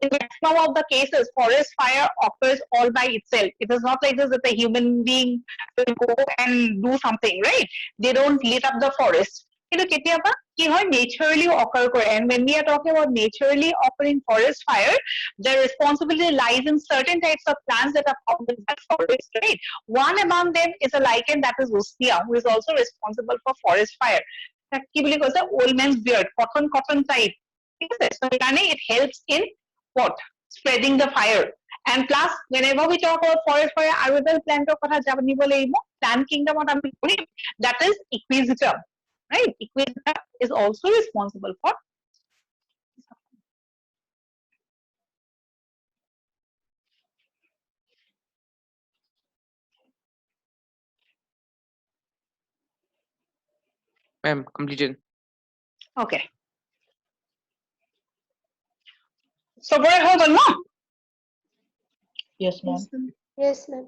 in some of the cases, forest fire occurs all by itself. It is not like this that a human being will go and do something, right? They don't lit up the forest. কিন্তু কেতিয়াবা কি হয় naturally occur করে, and when we are talking about naturally occurring forest fire, the responsibility lies in certain types of plants that are found in that forest, right? One among them is a lichen that is Usnia, who is also responsible for forest fire. কি বুলি কৈছে old man's beard cotton type ঠিক আছে so সেইকাৰণে it helps in what spreading the fire and plus whenever we talk about forest fire আৰু এটা প্লান্টৰ কথা জানিব লাগিব plant kingdomত আমি পঢ়িম that is equisetum right equisetum is also responsible for Ma'am, completed. okay চবৰে হৈ গ'ল ন Yes, ma'am. Yes, ma'am. Yes, ma'am.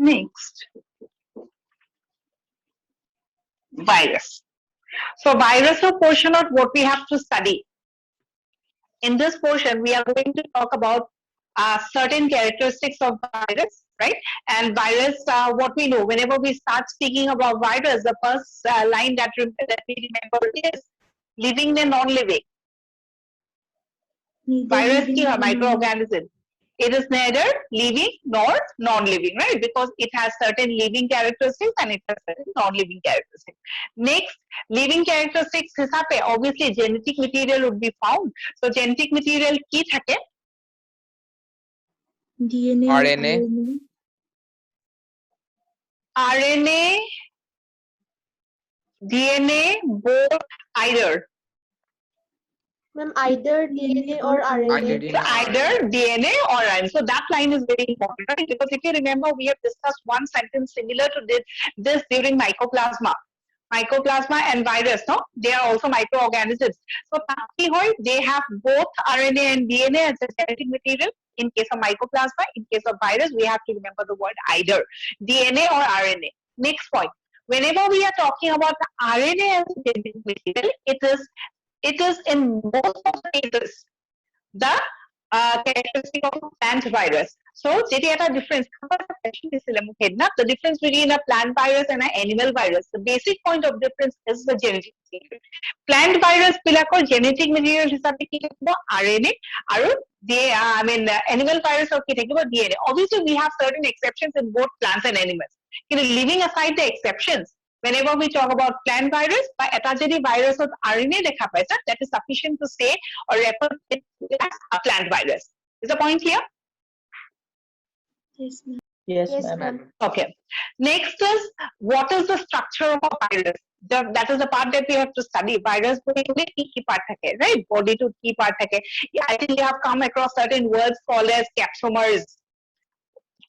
next virus so virus portion of what we have to study in this portion we are going to talk about certain characteristics of virus right and virus what we know whenever we start speaking about virus the first line that we remember is living and non-living Neither virus living ki hai nor microorganism it is neither living nor non-living right because it has certain living characteristics and it has certain non-living characteristics next living characteristics hisabe obviously genetic material would be found so genetic material ki thake DNA, RNA. RNA DNA both either Ma'am, either DNA or RNA. Either DNA or either RNA. DNA or RNA. So that line is very important, right? Because if you remember, we have discussed one sentence similar to this during mycoplasma. Mycoplasma and virus, no? They are also microorganisms. So they have both RNA and DNA as a genetic material. In case of mycoplasma, in case of virus, we have to remember the word either DNA or RNA. Next point. Whenever we are talking about the RNA as a genetic material, it is in most of the cases the characteristic of a plant virus. So, there is a difference. The difference between a plant virus and an animal virus. The basic point of difference is the genetic material. Plant virus bilakor genetic material hisabe ki thakibo RNA aru animal virus or ki thakibo DNA. Obviously, we have certain exceptions in both plants and animals. Leaving aside the exceptions, whenever we talk about plant virus, by eta virus of RNA dekha paisa, that is sufficient to say or refer it as a plant virus. Is the point clear? Yes, ma'am. Yes, Yes, ma'am. ma'am. Okay. Next is what is the structure of a virus? That is the part that we have to study. Virus key part thake, right? Body to key part thake. Yeah, I think you have come across certain words called as capsomers.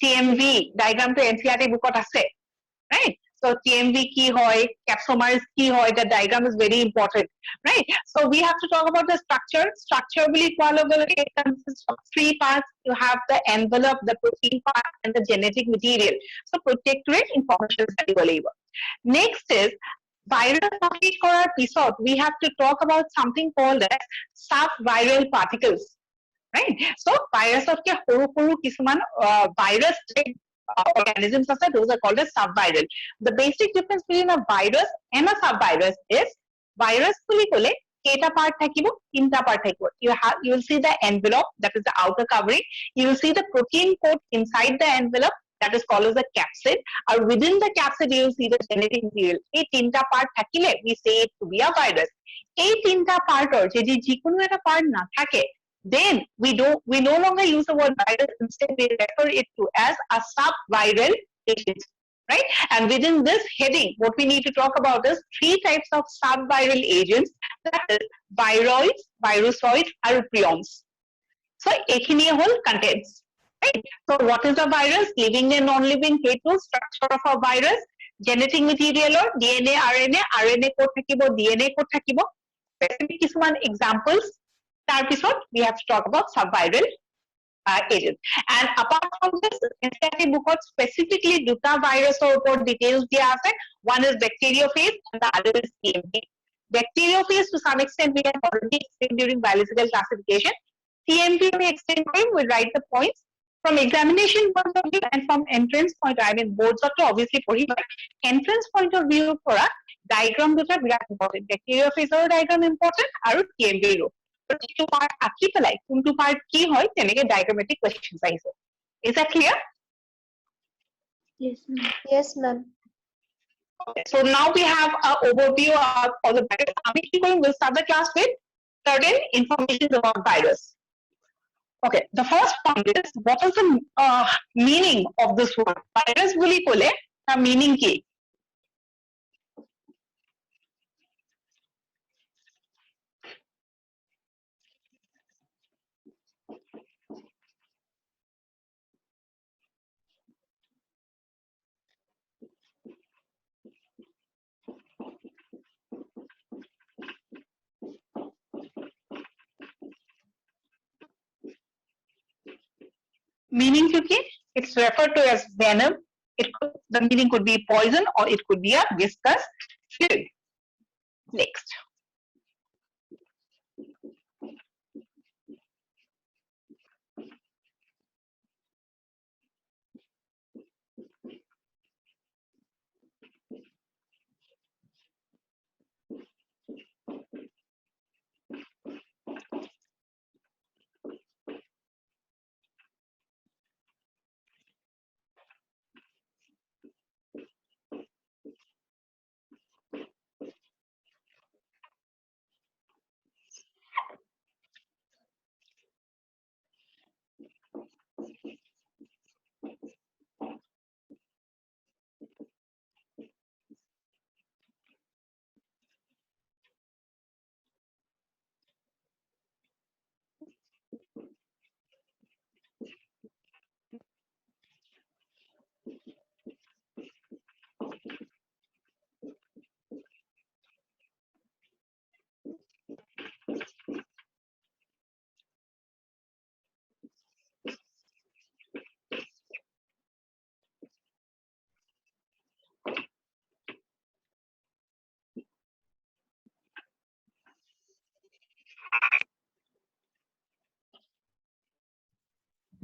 TMV diagram to NCERT book ase, right? So TMV ki hoy, capsomers ki hoy, the diagram is very important, right? So we have to talk about the structure. Structure really it consists of three parts. You have the envelope, the protein part, and the genetic material. So protectorate information study bolibo. Next is virus episode. We have to talk about something called as subviral particles. Right? So virus of kisuman virus organisms those are called as subviral. The basic difference between a virus and a subvirus is virus keta part thakibo, tinta part thakibo. You will see the envelope, that is the outer covering. You will see the protein coat inside the envelope, that is called as the capsid. Or within the capsid, you will see the genetic material. A tinta part thakile, we say it to be a virus. A tinta part or jikunu eta part na thake, then we no longer use the word virus, instead we refer it to as a subviral agent, right? And within this heading, what we need to talk about is three types of subviral agents, that is viroids, virusoids, and prions. So, ekhini whole contents, right? So, what is a virus? Living and non-living K2 structure of a virus, genetic material or DNA, RNA code thakibo, DNA code thakibo. Specific kisuman examples. We have to talk about subviral agents. And apart from this, NCERT book specifically duta virus or details dia ase. One is bacteriophage and the other is TMV. Bacteriophage to some extent we have already explained during biological classification. TMV we explained, we'll write the points. From examination point of view and from entrance point, I mean boards to obviously পঢ়ি but entrance point of view পৰা diagram দুটা বিৰাট important. Bacteria phase diagram important আৰু TMB ৰো. প্ৰতিটো part আঁকি পেলাই কোনটো part কি হয় তেনেকে diagrammatic questions আহিছে. Is that clear? Yes, ma'am. Yes, ma'am. Okay, so now we have an overview of all the virus. We'll start the class with certain information about virus. Okay, the first point is what is the meaning of this word? Virus বুলি ক'লে তাৰ meaning কি? Meaning to ki? It's referred to as venom. The meaning could be poison or it could be a viscous fluid. Next.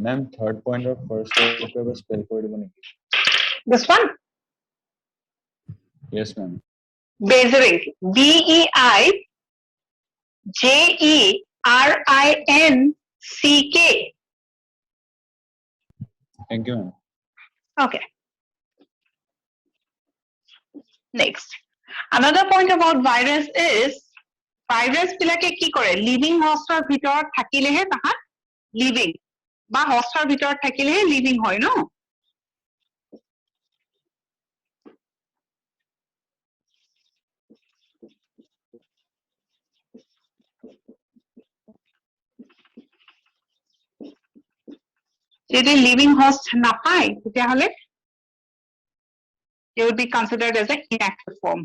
Ma'am, third point of first paper spell code bane. This one? Yes, ma'am. Beizering. Beijerinck. Thank you, ma'am. Okay. Next. Another point about virus is virus বিলাকে কি কৰে? Living hostৰ ভিতৰত থাকিলেহে তাহাত living বা hostৰ ভিতৰত থাকিলেহে living হয় ন? যদি living host নাপায় তেতিয়াহলে they would be considered as an inactive form.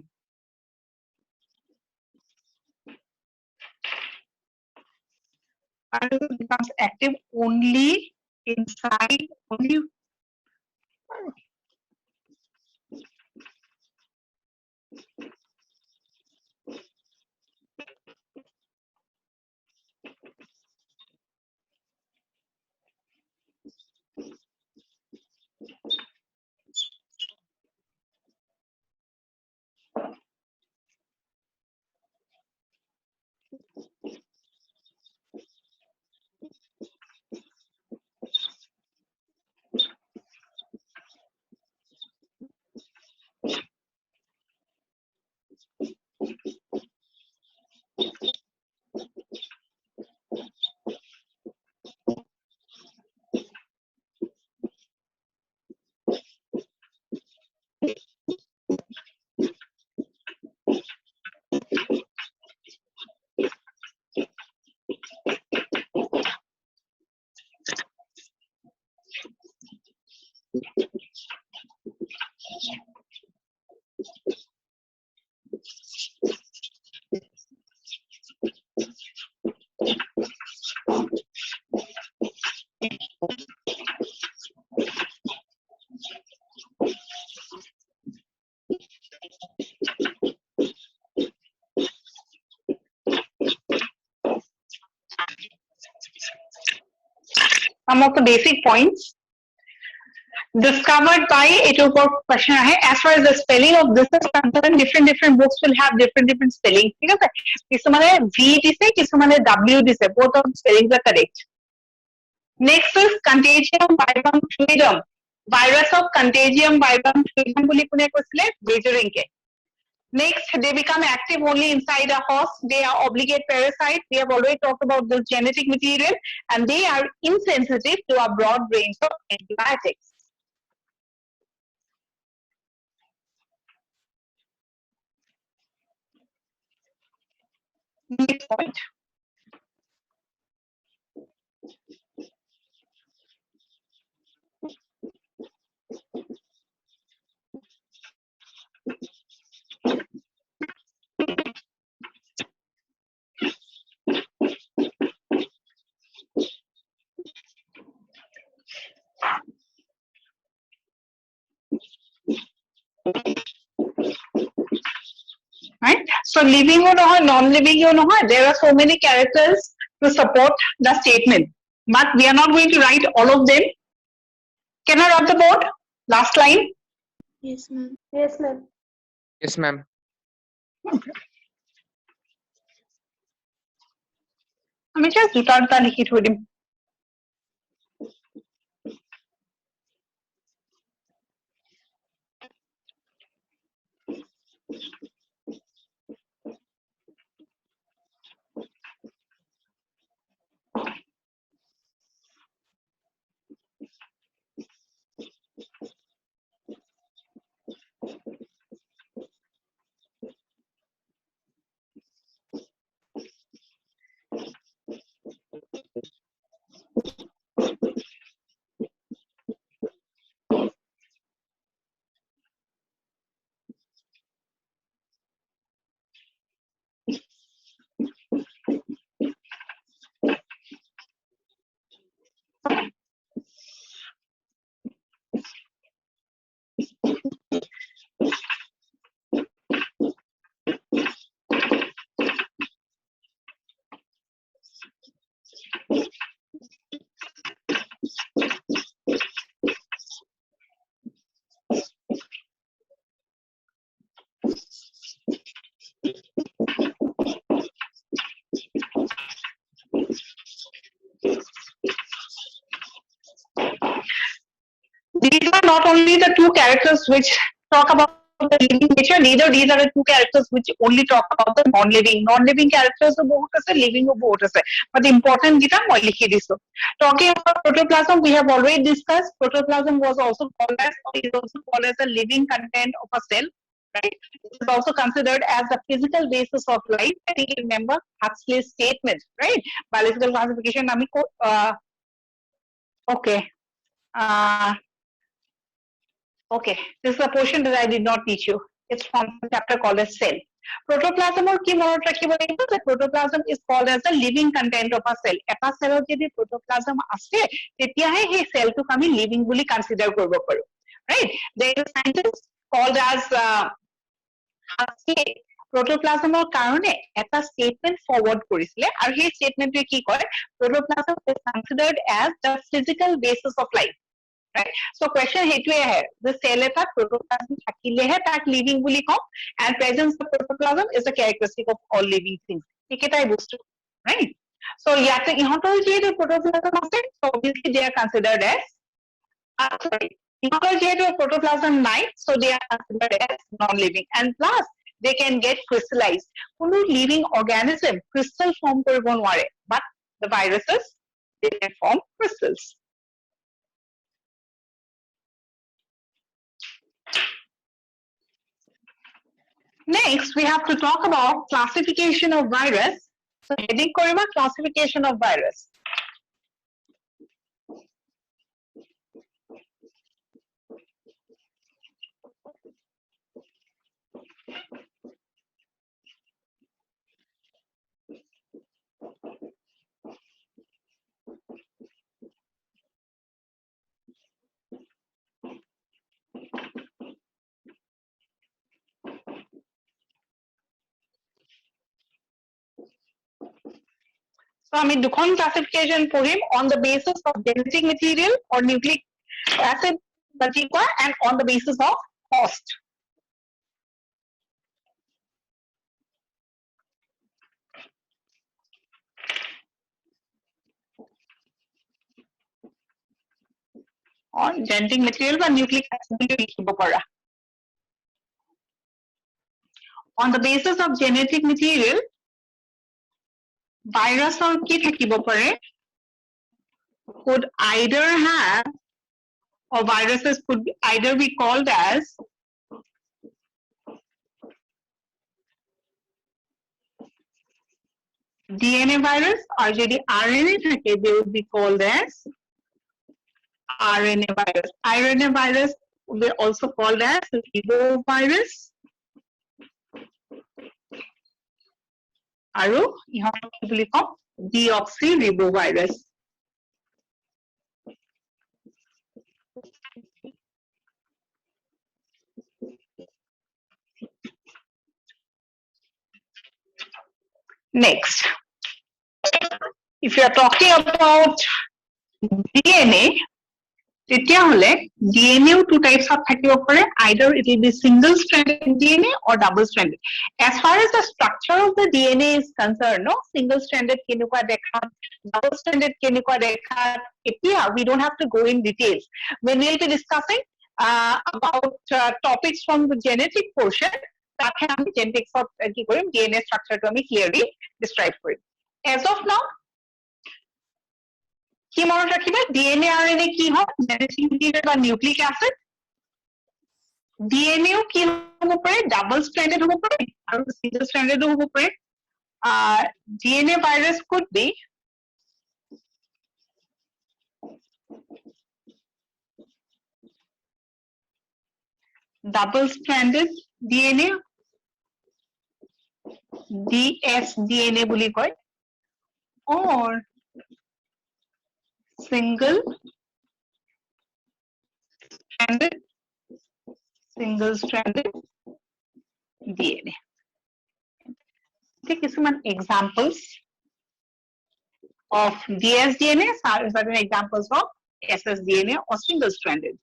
Virus becomes active only inside only some of the basic points discovered by এইটোৰ ওপৰত question আহে as far as the spelling of this is concerned different books will have different spelling ঠিক আছে কিছুমানে V দিছে কিছুমানে W দিছে both of spellings are correct next is contagium vibram fluidum virus of contagium vibram fluidum বুলি কোনে কৈছিলে বেজেৰিংকে next they become active only inside a host they are obligate parasites we have already talked about the genetic material and they are insensitive to a broad range of antibiotics. Next point. Right? So living or not, non-living or not, there are so many characters to support the statement. But we are not going to write all of them. Can I rub the board? Last line. Yes, ma'am. Yes, ma'am. Yes, ma'am. আমি just দুটা লিখি থৈ দিম These are not only the two characters which talk about the living nature, neither these are the two characters which only talk about the non-living. Non-living characters are both as living or both as but the important data moi likhi disu. Talking about protoplasm, we have already discussed. Protoplasm was also called as, or is also called as the living content of a cell. Right? It is also considered as the physical basis of life. I think you remember Huxley's statement, right? Biological classification. Okay. Okay, this is a portion that I did not teach you. It's from a chapter called as cell. Protoplasm or কি মনত ৰাখিব লাগিব যে protoplasm is called as the living content of a cell. এটা cellত যদি protoplasm আছে তেতিয়াহে সেই cellটোক আমি living বুলি consider কৰিব পাৰো. Right? There is a scientist called as Huxley protoplasmৰ কাৰণে এটা statement forward কৰিছিলে আৰু সেই statementটোৱে কি কয় protoplasm is considered as the physical basis of life. Right? So question হেতুৱে আহে the cell এটা protoplasm থাকিলেহে তাক living বুলি কওঁ and presence of protoplasm is a characteristic of all living things. একেটাই বস্তু, right? So ইয়াতে ইহঁতৰ যিহেতু protoplasm আছে so obviously they are considered as sorry ইহঁতৰ যিহেতু protoplasm নাই so they are considered as non-living and plus they can get crystallized. কোনো living organism crystal form কৰিব নোৱাৰে but the viruses they can form crystals. Next, we have to talk about classification of virus. So, heading koriba classification of virus. So আমি দুখন classification পঢ়িম on the basis of genetic material or nucleic acid and on the basis of host. On genetic material বা nucleic acid লিখিব পাৰা. On the basis of genetic material, virus or কি থাকিব পাৰে could either have, or viruses could either be called as DNA virus, or যদি RNA থাকে, they would be called as RNA virus. RNA virus would be also called as ribovirus. আৰু ইহঁতক কি বুলি কম deoxyribovirus. Next, if you are talking about DNA, তেতিয়াহলে DNA two types of থাকিব পাৰে, either it will be single stranded DNA or double stranded. As far as the structure of the DNA is concerned, no, single stranded কেনেকুৱা দেখাত, double stranded কেনেকুৱা দেখাত, এতিয়া we don't have to go in details. When we will be discussing about topics from the genetic portion, তাতে আমি genetics of কি কৰিম, DNA structure টো আমি clearly describe Karim. As of now, কি মনত ৰাখিবা, DNA RNA কি হয়, genetic material বা nucleic acid. DNA ও কি হ'ব পাৰে, double stranded হ'ব পাৰে আৰু single stranded হ'ব পাৰে. DNA virus could be double stranded DNA, dsDNA বুলি কয়, or single stranded DNA. Take some examples of dsDNA, certain examples of ssDNA or single stranded.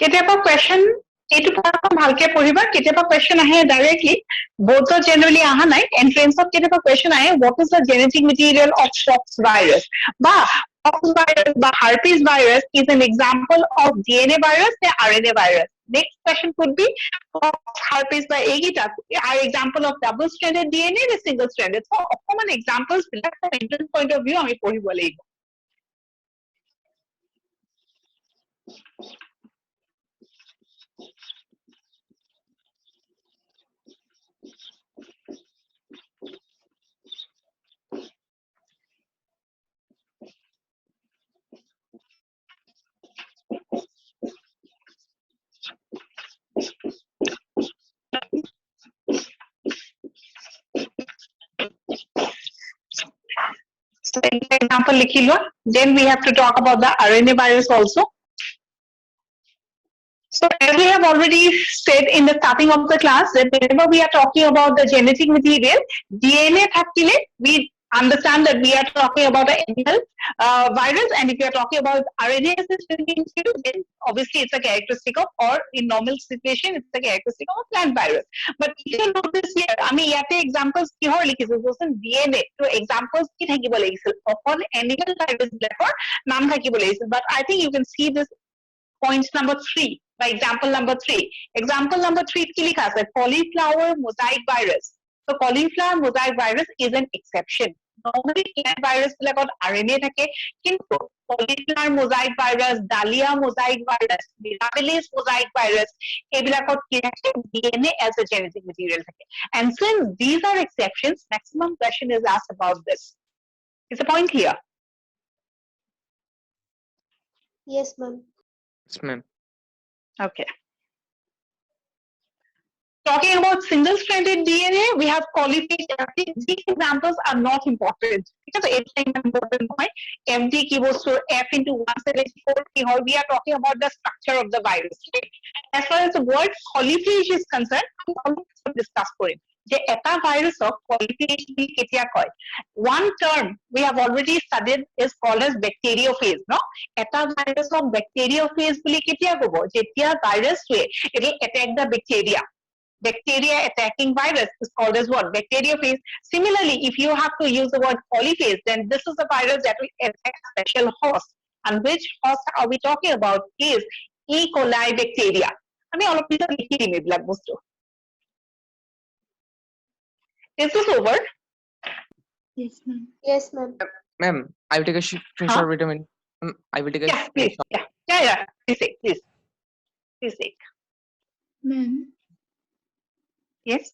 কেতিয়াবা question এইটো ভালকে পঢ়িবা, কেতিয়াবা question আহে directly, both generally আহা নাই, entrance of কেতিয়াবা question আহে, what is the genetic material of pox virus, বা pox virus বা herpes virus is an example of DNA virus or RNA virus. Next question could be pox, herpes বা এইগিটা are example of double stranded DNA or single stranded. So অকমান examples black from entrance point of view আমি পঢ়িব লাগিব. So example likhi lo, then we have to talk about the RNA virus also. So as we have already said in the starting of the class, that whenever we are talking about the genetic material, DNA thakile, we understand that we are talking about the animal virus, and if we are talking about RNA, then obviously it's a characteristic of, or in normal situation, it's a characteristic of a plant virus. But if you notice here, আমি ইয়াতে examples কিহৰ লিখিছো, DNA, so examples কি থাকিব লাগিছিল, অকল animal virus বিলাকৰ নাম থাকিব লাগিছিল. But I think you can see this point number 3, by example number 3. Example number 3 কি লিখা আছে, cauliflower mosaic virus. So cauliflower mosaic virus is an exception. Normally plant virus বিলাকত RNA থাকে, কিন্তু cauliflower mosaic virus, Dahlia mosaic virus, Mirabilis mosaic virus, এইবিলাকত কি থাকে DNA as a genetic material থাকে. And since these are exceptions, maximum question is asked about this. Is the point clear? Yes, ma'am. Yes, ma'am. Okay. Talking about single-stranded DNA, we have polyphase FD. These examples are not important because it's an important point. FD কি বস্তু F into 174 কি হয়? We are talking about the structure of the virus. Okay? As far as the word polyphase is concerned, আমি অলপ discuss কৰিম যে এটা ভাইৰাছক polyphase বুলি কেতিয়া কয়? One term we have already studied is called as bacteriophage, no? এটা ভাইৰাছক bacteriophage বুলি কেতিয়া ক'ব? যেতিয়া ভাইৰাছটোৱে it will attack the bacteria. Bacteria attacking virus is called as what? Bacteriophage. Similarly, if you have to use the word polyphase, then this is a virus that will attack special host. And which host are we talking about is E. coli bacteria. আমি অলপ পিছত লিখি দিম এইবিলাক বস্তু. Is this over? Yes, ma'am. Yes, ma'am. Ma'am, I will take a screenshot. Wait a minute. I will take a Yeah, please. screenshot. Yeah. Please take, please. Please take. Ma'am, Yes.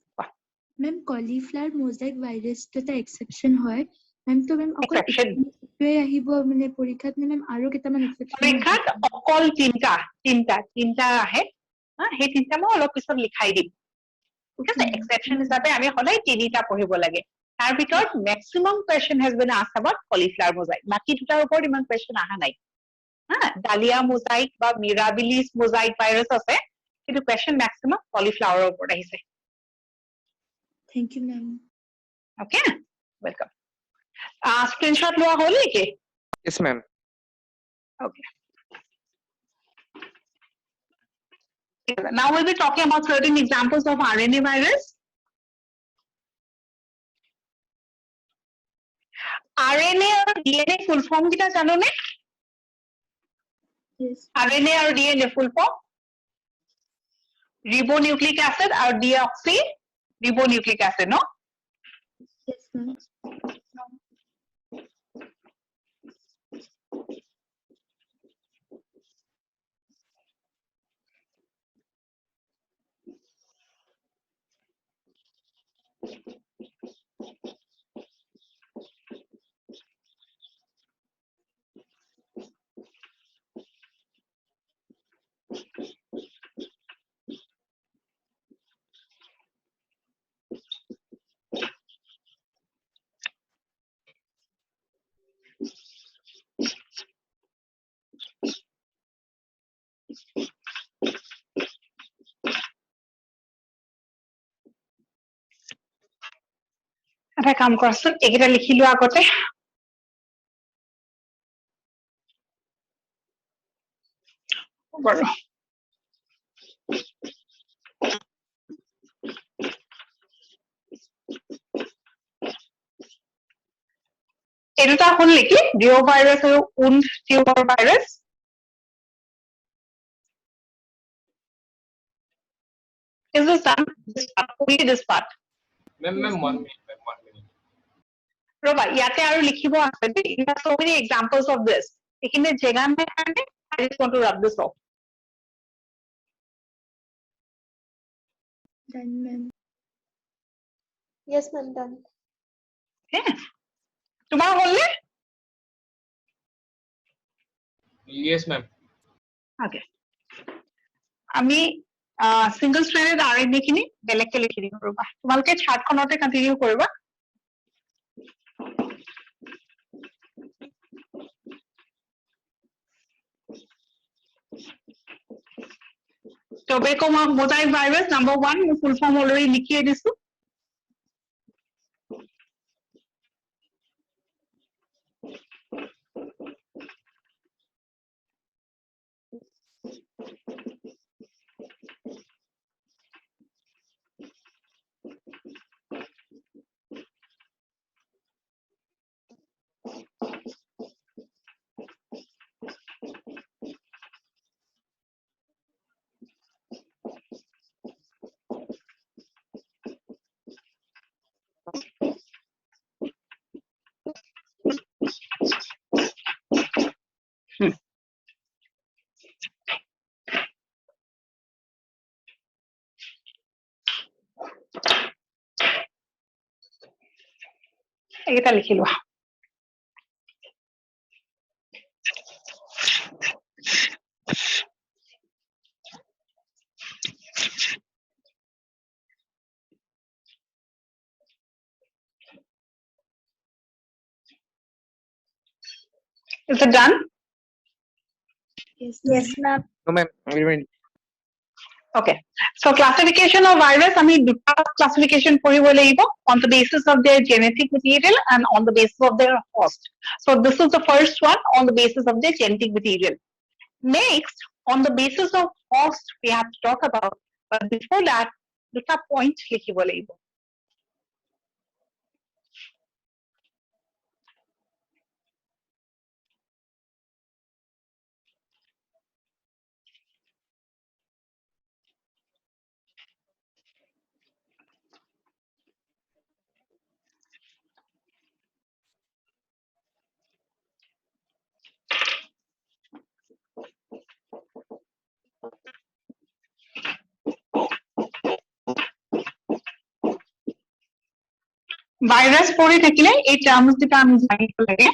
ma'am, cauliflower mosaic virus to the exception হয়. Ma'am, তো ma'am অকল Exception. এইটোৱে আহিব মানে পৰীক্ষাত নে ma'am আৰু কেইটামান exception পৰীক্ষাত অকল তিনটা আহে সেই তিনটা মই অলপ পিছত লিখাই দিম ঠিক আছে এক্সেপশ্যন হিচাপে আমি সদায় তিনিটা পঢ়িব লাগে তাৰ ভিতৰত maximum question has been asked about cauliflower mosaic বাকি দুটাৰ ওপৰত ইমান কুৱেশ্যন অহা নাই ডালিয়া মোজাইক বা মিৰাবিলিছ মোজাইক ভাইৰাছ আছে কিন্তু কুৱেশ্যন মেক্সিমাম কলিফ্লাৱাৰৰ ওপৰত আহিছে Thank you, ma'am. Okay welcome screenshot লোৱা হ'ল নেকি Yes, ma'am. Okay. Now we'll be talking about certain examples of RNA virus. RNA or DNA full form kita jano ne? Yes. RNA or DNA full form? Ribonucleic acid or deoxy ribonucleic acid, no? Yes, ma'am. এটা কাম কৰাচোন এইকেইটা লিখি লোৱা আগতে বাৰু এই দুটা হ'ল নেকি ডিঅ' ভাইৰাছ আৰু wound tumour virus Is this done? This part, only this part. Ma'am, 1 minute, ma'am, 1 minute. ৰবা ইয়াতে আৰু লিখিব আছে দেই there are so many examples of this এইখিনি জেগা নাই কাৰণে I just want to rub this off Done, ma'am. Yes, ma'am. Done. okay তোমাৰ হ'লনে Yes, ma'am. okay আমি single stranded RNA খিনি বেলেগকে লিখি দিম ৰবা তোমালোকে চাৰ্টখনতে কন্টিনিউ কৰিবা Tobacco mosaic virus number 1 মই full form already লিখিয়ে দিছো এইটা লিখি লোৱা Is it done? Yes, ma'am. No, ma'am. Wait a minute. Okay. So classification of virus, আমি দুটা classification পঢ়িব লাগিব on the basis of their genetic material and on the basis of their host. So this is the first one on the basis of their genetic material. Next, on the basis of host, we have to talk about, but before that, দুটা point লিখিব লাগিব. Virus পড়ে থাকিলে এই terms দুটা আমি জানিব লাগে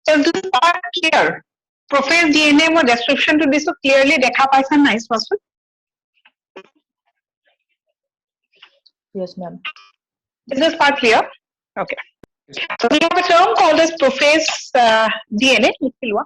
Is this part clear? Professed DNA মই description to দিছো clearly দেখা পাইছা নাই চোৱাচোন Yes, ma'am. Is this part clear? Okay. So we have a term called as prophase DNA. লিখি লোৱা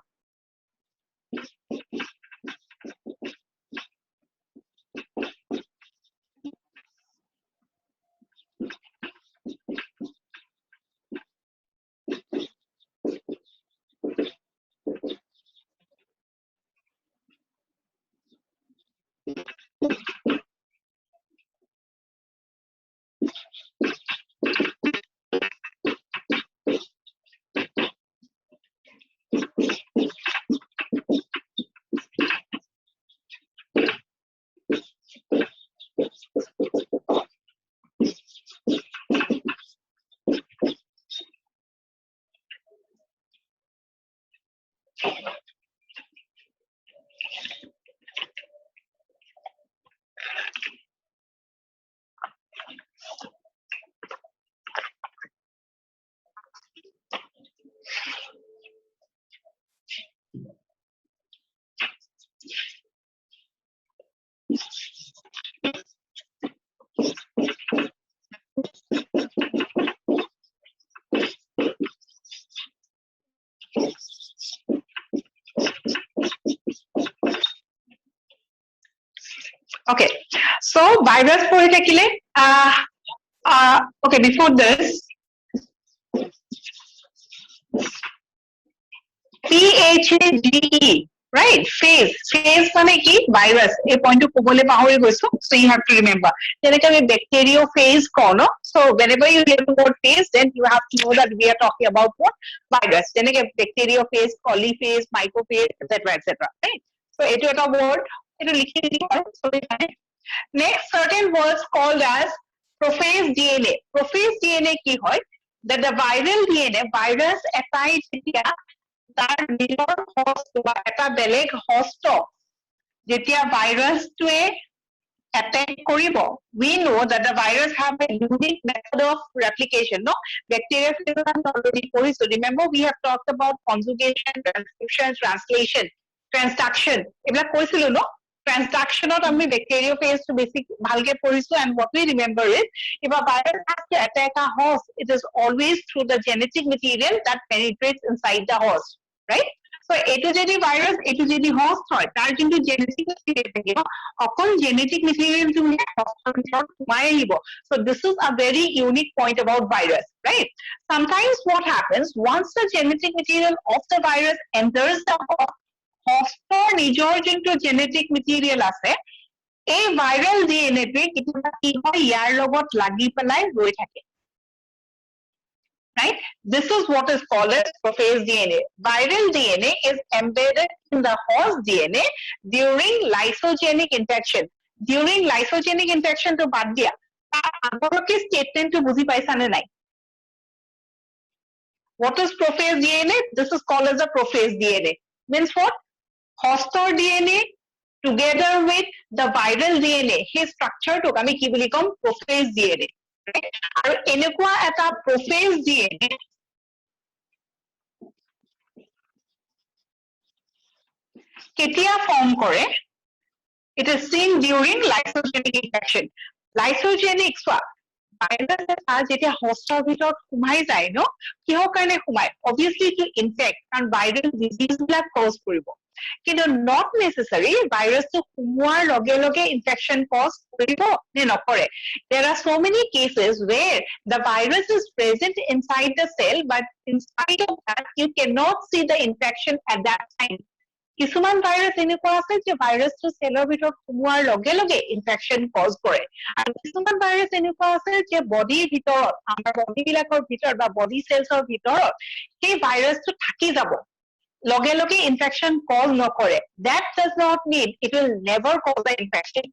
Okay. So virus পঢ়ি থাকিলে okay before this PHAGE right phase মানে কি virus এই পইণ্টটো ক'বলৈ পাহৰি গৈছো so you have to remember যেনেকৈ আমি bacteriophage কওঁ ন so whenever you hear the word phase then you have to know that we are talking about what virus যেনেকৈ bacteriophage polyphase microphage etc right so এইটো এটা word এইটো লিখি দিলে হয় so next certain words called as prophase DNA prophase DNA কি হয় that the viral DNA virus এটাই যেতিয়া তাৰ নিজৰ host বা এটা বেলেগ host যেতিয়া ভাইৰাছটোৱে attack কৰিব we know that the virus have a unique method of replication no bacteria already কৰিছো remember we have talked about conjugation transcription translation transduction এইবিলাক কৈছিলো no transductionত আমি bacteriophage to basic ভালকে পঢ়িছো, and what we remember is if a virus has to attack a host, it is always through the genetic material that penetrates inside the host, right? So এটো যদি virus, এটো যদি host হয়, তাৰ যোনটো genetic material থাকিব, অকল genetic material টো hostৰ ভিতৰত সোমাই আহিব. So this is a very unique point about virus, right? Sometimes what happens, once the genetic material of the virus enters the host, hostৰ নিজৰ যোনটো genetic material আছে, এই viral DNA টোৱে কেতিয়াবা কি হয়, ইয়াৰ লগত লাগি পেলাই ৰৈ থাকে. Right? This is what is called as prophase DNA. Viral DNA is embedded in the host DNA during lysogenic infection. During lysogenic infection to বাদ দিয়া, তাৰ আগৰকে statement to বুজি পাইছা নে নাই? What is prophase DNA? This is called as a prophase DNA. Means what? Hostor DNA together with the viral DNA, his structure to আমি কি বুলি কম, prophase DNA. আৰু এনেকুৱা এটা prophase DNA কেতিয়া ফৰ্ম কৰে? It is seen during lysogenic infection. Lysogenic চোৱা, virus এটা যেতিয়া হষ্টৰ ভিতৰত সোমাই যায় ন, কিহৰ কাৰণে সোমাই? Obviously to infect, কাৰণ ভাইৰাল ডিজিজ বিলাক কজ কৰিব, কিন্তু not necessary ভাইৰাছটো সোমোৱাৰ লগে লগে infection cause কৰিব নে নকৰে. There are so many cases where the virus is present inside the cell, but in spite of that you cannot see the infection at that time. কিছুমান virus এনেকুৱা আছে যে ভাইৰাছটো সেলৰ ভিতৰত সোমোৱাৰ লগে লগে ইনফেকশ্যন কজ কৰে, আৰু কিছুমান ভাইৰাছ এনেকুৱা আছে যে বডিৰ ভিতৰত, আমাৰ বডি বিলাকৰ ভিতৰত বা বডি চেলছৰ ভিতৰত সেই ভাইৰাছটো থাকি যাব, লগে লগে ইনফেকশ্যন কজ নকৰে. That does not mean it will never cause the infection.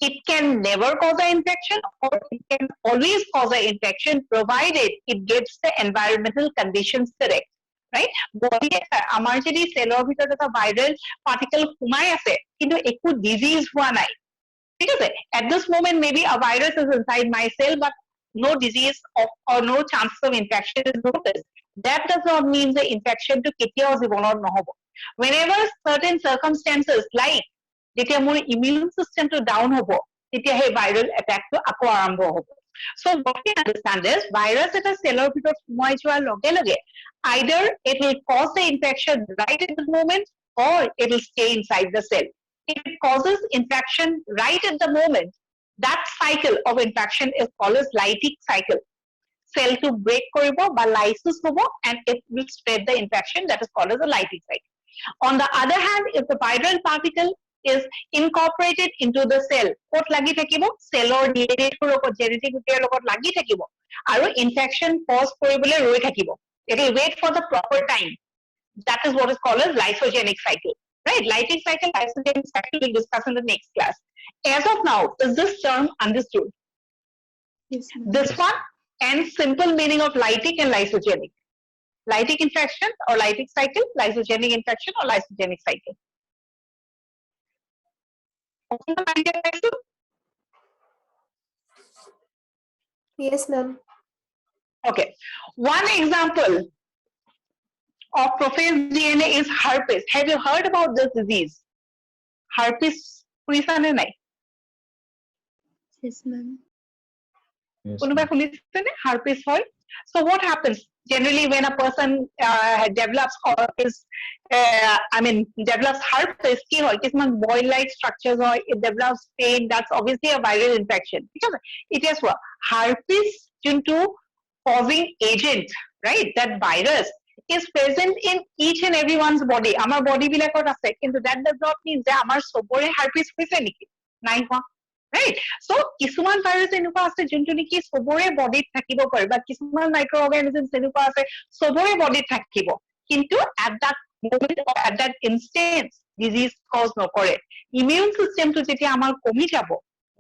It can never cause the infection, or it can always cause the infection provided it gets the environmental conditions correct. Right? Body আমাৰ যদি সেলৰ ভিতৰত এটা viral particle সোমাই আছে কিন্তু একো disease হোৱা নাই, ঠিক আছে, at this moment maybe a virus is inside my cell but no disease or no chance of infection is noticed. That does not mean the infection to কেতিয়াও জীৱনত নহব. Whenever certain circumstances like যেতিয়া মোৰ immune system to down হ'ব, তেতিয়া সেই viral attack to আকৌ আৰম্ভ হ'ব. So what we understand is virus এটা সেলৰ ভিতৰত সোমাই যোৱাৰ লগে লগে either it will cause the infection right at the moment or it will stay inside the cell. If it causes infection right at the moment, that cycle of infection is called as lytic cycle. Cell to break koribo ba lysis hobo and it will spread the infection, that is called as a lytic cycle. On the other hand, if the viral particle is incorporated into the cell, kot lagi thakibo, cellor DNA tor lokot genetic material lokot lagi thakibo aru infection cause koribole roi thakibo. It will wait for the proper time. That is what is called as lysogenic cycle. Right? Lytic cycle, lysogenic cycle we'll discuss in the next class. As of now, is this term understood? Yes, ma'am. This one and simple meaning of lytic and lysogenic. Lytic infection or lytic cycle, lysogenic infection or lysogenic cycle. Yes, ma'am. Okay. One example of prophase DNA is herpes. Have you heard about this disease? Herpes, শুনিছা নে নাই? Yes, ma'am. Yes, কোনোবাই শুনিছে নে herpes হয়? So what happens generally when a person develops herpes, develops herpes, কি হয়, কিছুমান boil like structures হয়, it develops pain, that's obviously a viral infection. ঠিক আছে, এতিয়া চোৱা, herpes যোনটো causing agent, right, that virus is present in each and everyone's body. Amar body bilakot ase, kintu that does not mean je amar sobore herpes hoise niki, nai hoa. Right? So কিছুমান virus এনেকুৱা আছে যোনটো নেকি sobore body থাকিব পাৰে, বা কিছুমান microorganisms এনেকুৱা আছে sobore body থাকিব, কিন্তু at that moment or at that instance disease cause নকৰে. Immune system to যেতিয়া আমাৰ কমি যাব,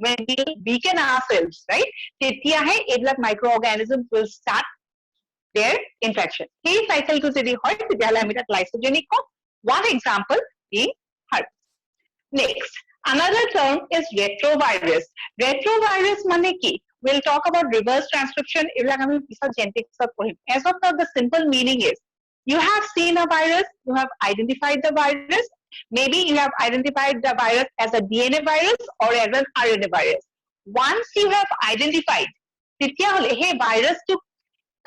when we weaken ourselves, right, তেতিয়াহে এইবিলাক microorganisms will start their infection. Hey cycle to যদি হয় তেতিয়াহলে আমি তাক lysogenic com. One example being herpes. Next, another term is retrovirus. Retrovirus মানে কি? We'll talk about reverse transcription. এইবিলাক আমি পিছত genetics পঢ়িম. As of now, the simple meaning is you have seen a virus, you have identified the virus, Maybe you have identified the virus as a DNA virus or as an RNA virus. Once you have identified, তেতিয়াহ'লে সেই ভাইৰাছটো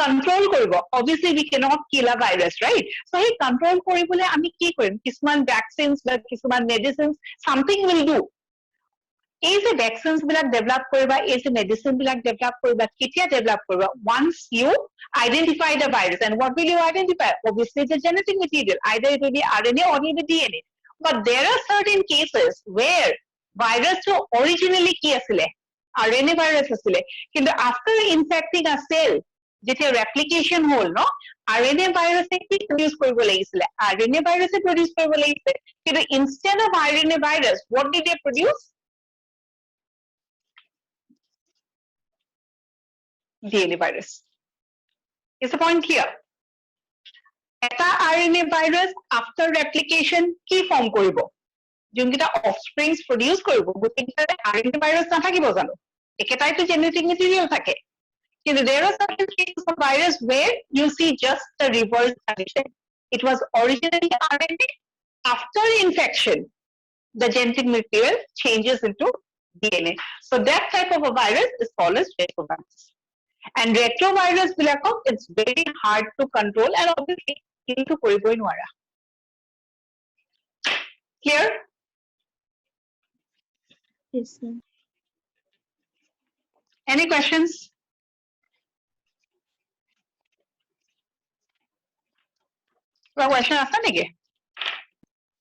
control কৰিব. Obviously we cannot kill a virus, right? So সেই control কৰিবলৈ আমি কি কৰিম? কিছুমান vaccines বা কিছুমান medicines, something will do. এই যে vaccines বিলাক develop কৰিবা, এই যে medicine বিলাক develop কৰিবা, কেতিয়া develop কৰিবা? Once you identify the virus, and what will you identify? Obviously the genetic material, either it will be RNA or it will be DNA. But there are certain cases where virus to originally কি আছিলে? RNA virus আছিলে. কিন্তু after infecting a cell, যেতিয়া replication হল, no? RNA virus কি produce কৰিব লাগিছিলে? RNA virus produce কৰিব লাগিছিলে. কিন্তু instead of RNA virus, what did they produce? DNA virus. Is the point clear? এটা RNA virus after replication কি form কৰিব? যোনকেইটা offsprings produce কৰিব, গোটেইকেইটাতে RNA virus নাথাকিব জানো? একেটাইতো genetic material থাকে. কিন্তু there are certain cases of virus where you see just the reverse condition. It was originally RNA. After infection, the genetic material changes into DNA. So that type of a virus is called as retrovirus. And retrovirus বিলাকক it's very hard to control and obviously কিন্তু কৰিবই নোৱাৰা. Clear? Yes, ma'am. Any questions? কিবা question আছে নেকি?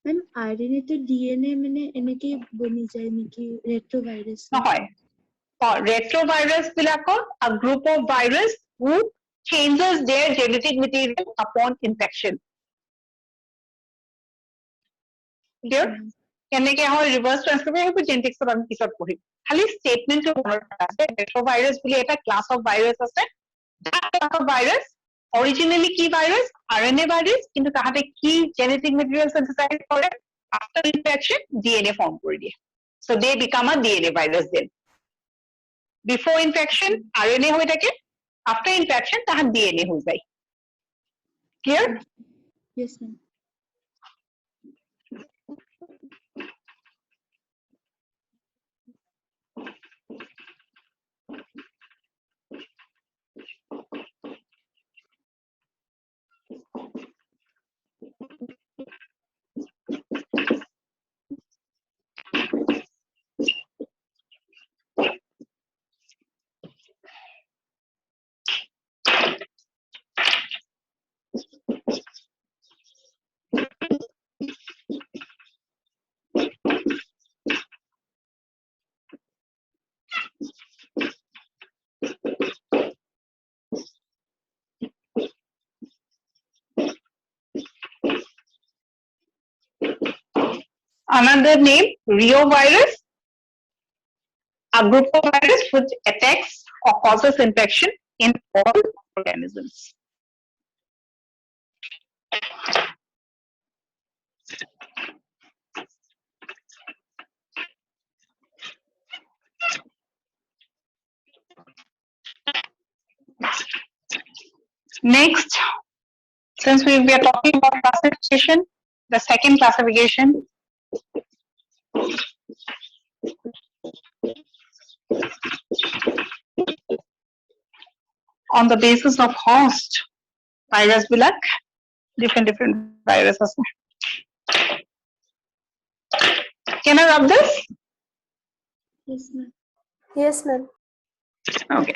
Ma'am, RNA to DNA মানে এনেকে বনি যায় নেকি retrovirus? নহয়. Retrovirus বিলাকক a group of virus who changes their genetic material upon infection. Clear? কেনেকে হয় reverse transcription সেইবোৰ genetics আমি পিছত পঢ়িম. খালি statement টো মনত আছে retrovirus বুলি এটা class of virus আছে. That class of virus originally কি virus? RNA virus, কিন্তু তাহাঁতে কি genetic material synthesize কৰে? After infection DNA form কৰি দিয়ে. So they become a DNA virus then. Before infection RNA হৈ থাকে, after infection তাহাঁত DNA হৈ যায়. Clear? Yes, ma'am. Another name, reovirus, a group of virus which attacks or causes infection in all organisms. Next, since we are talking about classification, the second classification on the basis of host virus black different viruses. Can I rub this? Yes, ma'am. Yes, ma'am. Okay.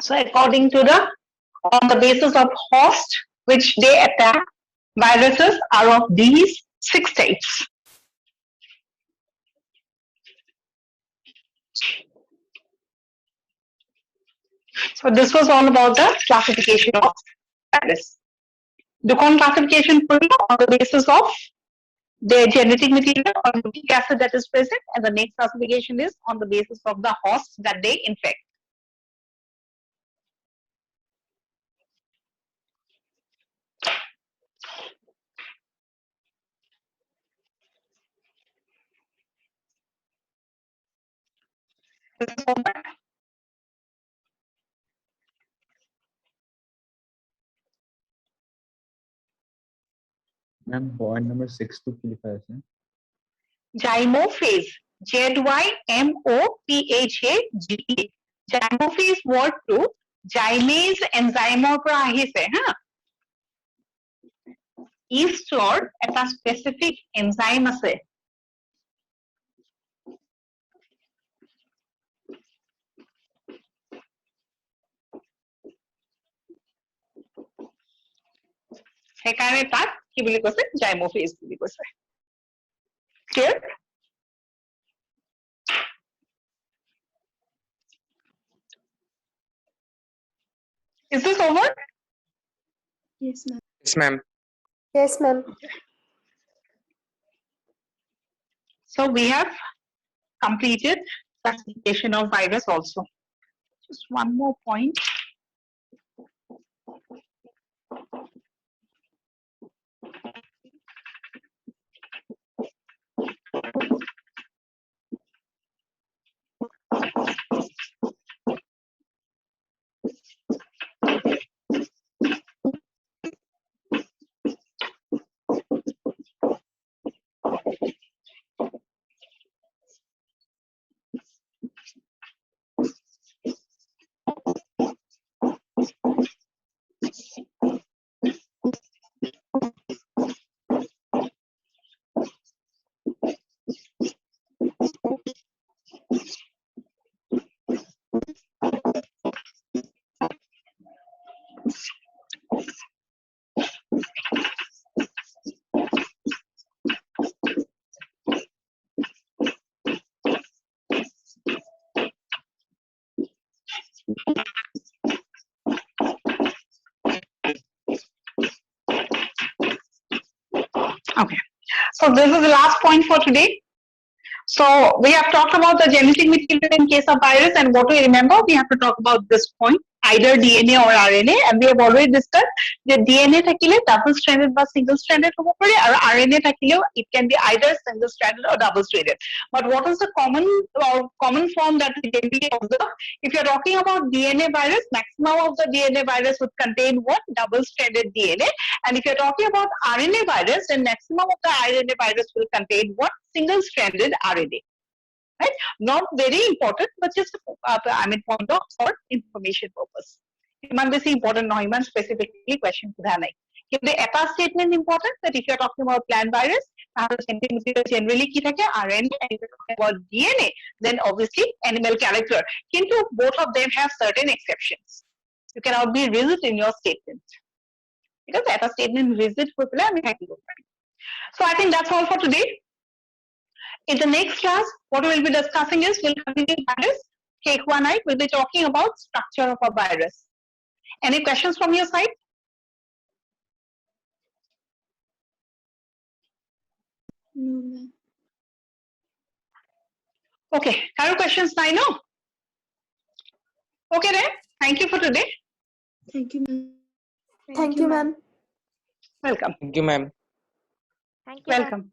So according to on the basis of host which they attack, viruses are of these 6 types. So this was all about the classification of virus. Ducon classification on the basis of their genetic material or nucleic acid that is present, and the next classification is on the basis of the host that they infect. Ma'am point number 6 to की लिखा है इसमें? Zymophase, ZYMOPHAGE. Zymophase word to gymase enzyme পৰা আহিছে হা yeastৰ এটা specific enzyme আছে সেইকাৰণে তাক কি বুলি কৈছে zymophase বুলি কৈছে clear is this over Yes, ma'am. Yes, ma'am. Yes, ma'am. so we have completed classification of virus also just one more point okay so this is the last point for today so we have talked about the genetic material in case of virus and what we remember we have to talk about this point either DNA or RNA and we have already discussed that DNA thakile double stranded বা single stranded hobo pare aru RNA thakile it can be either single stranded or double stranded but what is the common form that we can be observed if you are talking about DNA virus maximum of the DNA virus would contain what double stranded DNA and if you are talking about RNA virus then maximum of the RNA virus will contain what single stranded RNA right not very important but just point of for information purpose iman besi important no iman specifically question kudha nai কিন্তু এটা statement important that if you are talking about plant virus genetic material generally ki thake RNA and if you are talking about DNA then obviously animal character কিন্তু both of them have certain exceptions you cannot be rigid in your statement because eta statement rigid হৈ পেলাই আমি থাকিব পাৰিম so I think that's all for today in the next class, what we'll be discussing is we'll continue virus. K1 we'll be talking about structure of a virus. Any questions from your side? No, ma'am. Okay, have questions now? No? Okay then, thank you for today. Thank you, ma'am. Thank you, ma'am. Welcome. Thank you, ma'am. Thank you, ma'am. Welcome.